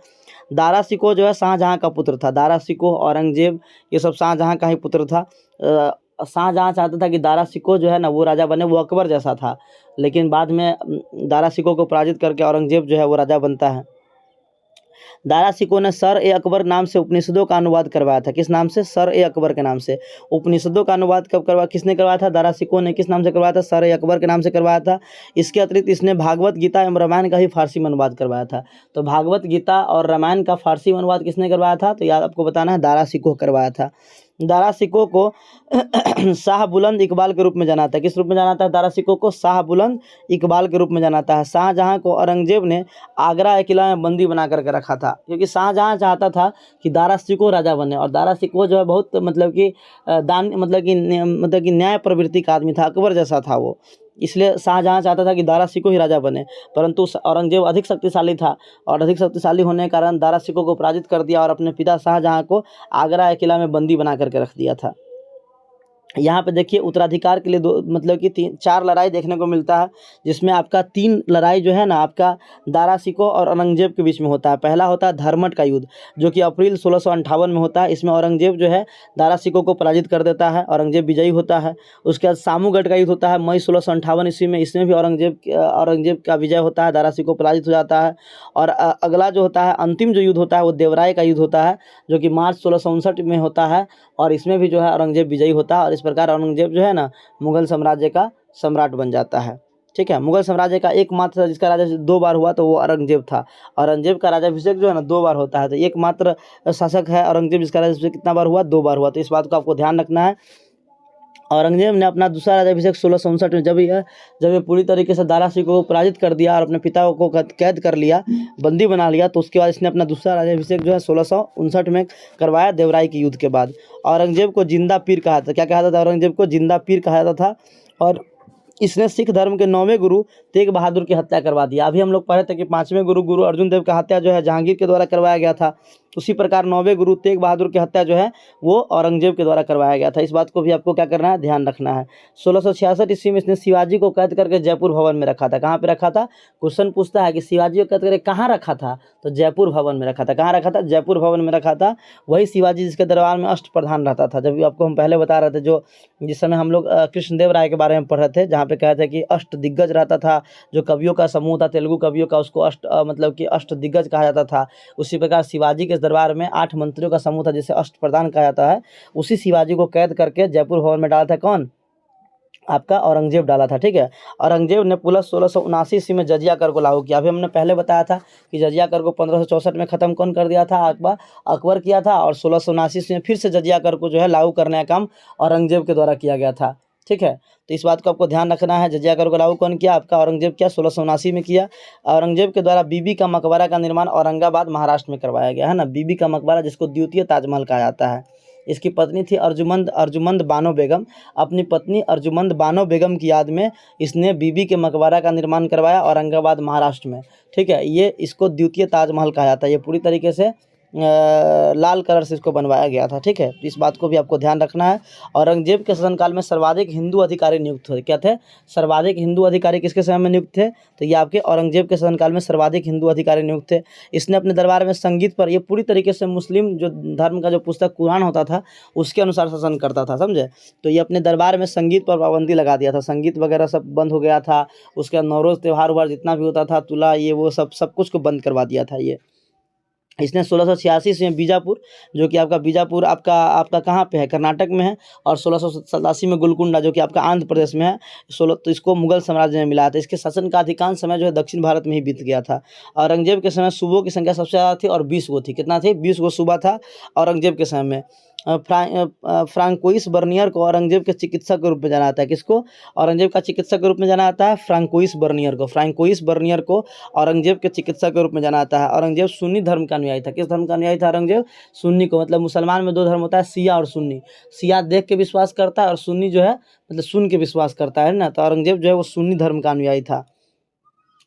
दारा शिकोह जो है शाहजहां का पुत्र था। दारा शिकोह, औरंगजेब, ये सब शाहजहां का ही पुत्र था। शाहजहां चाहता था कि दारा शिकोह जो है ना वो राजा बने, वो अकबर जैसा था, लेकिन बाद में दारा शिकोह को पराजित करके औरंगजेब जो है वो राजा बनता है। दारा शिकोह ने सर-ए-अकबर नाम से उपनिषदों का अनुवाद करवाया था। किस नाम से? सर-ए-अकबर के नाम से। उपनिषदों का अनुवाद किसने करवाया था? दारा शिकोह ने। किस नाम से करवाया था? सर-ए-अकबर के नाम से करवाया था। इसके अतिरिक्त इसने भागवत गीता एवं रामायण का ही फारसी में अनुवाद करवाया था। तो भागवत गीता और रामायण का फारसी में अनुवाद किसने करवाया था? तो याद आपको बताना है, दारा शिकोह करवाया था। दारा शिकोह को शाह बुलंद इकबाल के रूप में जाना था। किस रूप में जाना था? दारा शिकोह को शाह बुलंद इकबाल के रूप में जाना था। शाहजहां को औरंगजेब ने आगरा एक किला में बंदी बना करके रखा था, क्योंकि शाहजहां चाहता था कि दारा शिकोह राजा बने। और दारा शिकोह जो है बहुत न्याय प्रवृत्ति का आदमी था, अकबर जैसा था वो, इसलिए शाहजहां चाहता था कि दारा शिकोह ही राजा बने। परंतु औरंगजेब अधिक शक्तिशाली था, और अधिक शक्तिशाली होने के कारण दारा शिकोह को पराजित कर दिया और अपने पिता शाहजहां को आगरा एक किला में बंदी बना करके रख दिया था। यहाँ पे देखिए उत्तराधिकार के लिए दो मतलब कि 4 लड़ाई देखने को मिलता है, जिसमें आपका 3 लड़ाई जो है ना आपका दारा शिकोह और औरंगजेब के बीच में होता है। पहला होता है धर्मट का युद्ध, जो कि अप्रैल 1658 में होता है। इसमें औरंगजेब जो है दारा शिकोह को पराजित कर देता है, औरंगजेब विजयी होता है। उसके बाद सामूगढ़ का युद्ध होता है मई 1658 ईस्वी में, इसमें भी औरंगजेब का विजय होता है, दारा शिकोह पराजित हो जाता है। और अगला जो होता है अंतिम जो युद्ध होता है वो देवराय का युद्ध होता है, जो कि मार्च 1659 में होता है, और इसमें भी जो है औरंगजेब विजयी होता है। और इस प्रकार औरंगजेब जो है ना मुगल साम्राज्य का सम्राट बन जाता है। ठीक है, मुगल साम्राज्य का एकमात्र जिसका राजा 2 बार हुआ तो वो औरंगजेब था। औरंगजेब का राज्याभिषेक जो है ना 2 बार होता है, तो एकमात्र शासक है औरंगजेब जिसका राज्याभिषेक कितना बार हुआ, 2 बार हुआ। तो इस बात को आपको ध्यान रखना है। औरंगजेब ने अपना दूसरा राज्याभिषेक 1659 में जब ये पूरी तरीके से दारा शिकोह को पराजित कर दिया और अपने पिता को कैद कर लिया, बंदी बना लिया, तो उसके बाद इसने अपना दूसरा राज्याभिषेक जो है 1659 में करवाया, देवराय के युद्ध के बाद। औरंगजेब को जिंदा पीर कहा था। क्या कहा जाता था? औरंगजेब को जिंदा पीर कहा जाता था। और इसने सिख धर्म के 9वें गुरु तेग बहादुर की हत्या करवा दिया। अभी हम लोग पढ़े थे कि 5वें गुरु अर्जुन देव का हत्या जो है जहांगीर के द्वारा करवाया गया था। उसी प्रकार 9वें गुरु तेग बहादुर की हत्या जो है वो औरंगजेब के द्वारा करवाया गया था। इस बात को भी आपको क्या करना है, ध्यान रखना है। 1666 ईस्वी में इसने शिवाजी को कैद करके जयपुर भवन में रखा था। कहाँ पे रखा था? क्वेश्चन पूछता है कि शिवाजी को कैद करके कहाँ रखा था, तो जयपुर भवन में रखा था। कहाँ रखा था? जयपुर भवन में रखा था। वही शिवाजी जिसके दरबार में अष्टप्रधान रहता था। जब आपको हम पहले बता रहे थे, जो जिस समय हम लोग कृष्णदेव राय के बारे में पढ़ रहे थे, जहाँ पे कहा था कि अष्ट दिग्गज रहता था, जो कवियों का समूह था तेलुगु कवियों का, उसको मतलब कि अष्ट दिग्गज कहा जाता था। उसी प्रकार शिवाजी के दरबार में 8 मंत्रियों का समूह था जिसे अष्टप्रधान कहा जाता है। उसी शिवाजी को कैद करके जयपुर भवन में डाला था कौन? आपका औरंगजेब डाला था। ठीक है, औरंगजेब ने प्लस 1679 ईस्वी में जजिया कर को लागू किया। अभी हमने पहले बताया था कि जजिया कर को 1564 में खत्म कौन कर दिया था? अकबर किया था। और 1679 ईस्वी में फिर से जजिया कर को जो है लागू करने का काम औरंगजेब के द्वारा किया गया था। ठीक है, तो इस बात को आपको ध्यान रखना है। जजिया कर को लागू कौन किया? आपका औरंगजेब किया, 1679 में किया। औरंगजेब के द्वारा बीबी का मकबरा का निर्माण औरंगाबाद महाराष्ट्र में करवाया गया है ना। बीबी का मकबरा जिसको द्वितीय ताजमहल कहा जाता है। इसकी पत्नी थी अर्जुमंद बानो बेगम। अपनी पत्नी अर्जुमंद बानो बेगम की याद में इसने बीबी के मकबरा का निर्माण करवाया औरंगाबाद महाराष्ट्र में। ठीक है, ये इसको द्वितीय ताजमहल कहा जाता है। ये पूरी तरीके से लाल कलर से इसको बनवाया गया था। ठीक है, तो इस बात को भी आपको ध्यान रखना है। औरंगजेब के शासनकाल में सर्वाधिक हिंदू अधिकारी नियुक्त थे। क्या थे? सर्वाधिक हिंदू अधिकारी किसके समय में नियुक्त थे? तो ये आपके औरंगजेब के शासनकाल में सर्वाधिक हिंदू अधिकारी नियुक्त थे। इसने अपने दरबार में संगीत पर, ये पूरी तरीके से मुस्लिम जो धर्म का जो पुस्तक कुरान होता था उसके अनुसार शासन करता था, समझे। तो ये अपने दरबार में संगीत पर पाबंदी लगा दिया था। संगीत वगैरह सब बंद हो गया था। उसके बाद नवरोज़ त्यौहार वार जितना भी होता था, तुला ये वो सब कुछ को बंद करवा दिया था ये। इसने 1686 में बीजापुर, जो कि आपका बीजापुर आपका कहाँ पे है? कर्नाटक में है। और 1687 में गोलकुंडा, जो कि आपका आंध्र प्रदेश में है। तो इसको मुगल साम्राज्य में मिला था। इसके शासन का अधिकांश समय जो है दक्षिण भारत में ही बीत गया था। औरंगजेब के समय सूबों की संख्या सबसे ज़्यादा थी और 20 गो थी। कितना थी? 20 गो सूबा था औरंगजेब के समय में। फ्रांकोइस बर्नियर को औरंगजेब के चिकित्सक के रूप में जाना जाता है। किसको? औरंगजेब का चिकित्सक के रूप में जाना जाता है फ्रांकोइस बर्नियर को औरंगजेब के चिकित्सक के रूप में जाना जाता है। औरंगजेब सुन्नी धर्म का अनुयायी था। किस धर्म का अनुयायी था औरंगजेब? सुन्नी को। मतलब मुसलमान में 2 धर्म होता है, शिया और सुन्नी। शिया देख के विश्वास करता है और सुन्नी जो है मतलब सुन के विश्वास करता है ना। तो औरंगजेब जो है वो सुन्नी धर्म का अनुयायी था।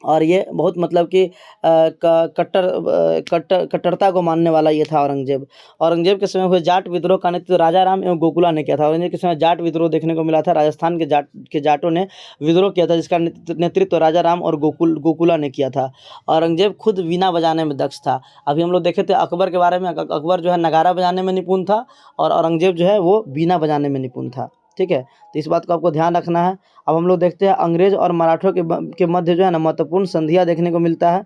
और ये बहुत मतलब कि कट्टरता को मानने वाला ये था औरंगजेब। औरंगजेब के समय हुए जाट विद्रोह का नेतृत्व राजा राम एवं गोकुला ने किया था। औरंगजेब के समय जाट विद्रोह देखने को मिला था। राजस्थान के जाटों ने विद्रोह किया था, जिसका नेतृत्व राजा राम और गोकुला ने किया था। औरंगजेब खुद वीणा बजाने में दक्ष था। अभी हम लोग देखे थे अकबर के बारे में। अकबर जो है नगारा बजाने में निपुण था और औरंगजेब जो है वो वीणा बजाने में निपुण था। ठीक है, तो इस बात को आपको ध्यान रखना है। अब हम लोग देखते हैं अंग्रेज और मराठों के मध्य जो है ना महत्वपूर्ण संधियाँ देखने को मिलता है।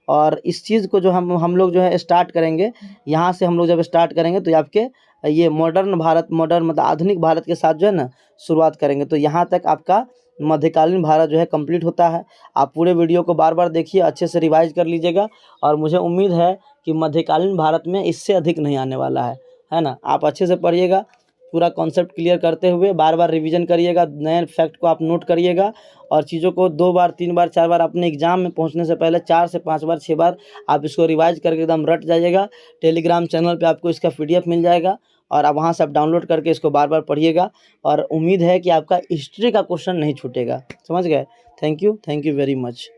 और इस चीज़ को जो हम लोग जो है स्टार्ट करेंगे, यहाँ से हम लोग जब स्टार्ट करेंगे तो आपके ये मॉडर्न मतलब आधुनिक भारत के साथ जो है ना शुरुआत करेंगे। तो यहाँ तक आपका मध्यकालीन भारत जो है कंप्लीट होता है। आप पूरे वीडियो को बार बार देखिए, अच्छे से रिवाइज कर लीजिएगा। और मुझे उम्मीद है कि मध्यकालीन भारत में इससे अधिक नहीं आने वाला है ना। आप अच्छे से पढ़िएगा, पूरा कॉन्सेप्ट क्लियर करते हुए बार बार रिवीजन करिएगा, नए फैक्ट को आप नोट करिएगा। और चीज़ों को 2 बार 3 बार 4 बार अपने एग्जाम में पहुंचने से पहले 4 से 5 बार 6 बार आप इसको रिवाइज करके एकदम रट जाइएगा। टेलीग्राम चैनल पे आपको इसका PDF मिल जाएगा और आप वहां से आप डाउनलोड करके इसको बार बार पढ़िएगा। और उम्मीद है कि आपका हिस्ट्री का क्वेश्चन नहीं छूटेगा। समझ गए? Thank you very much.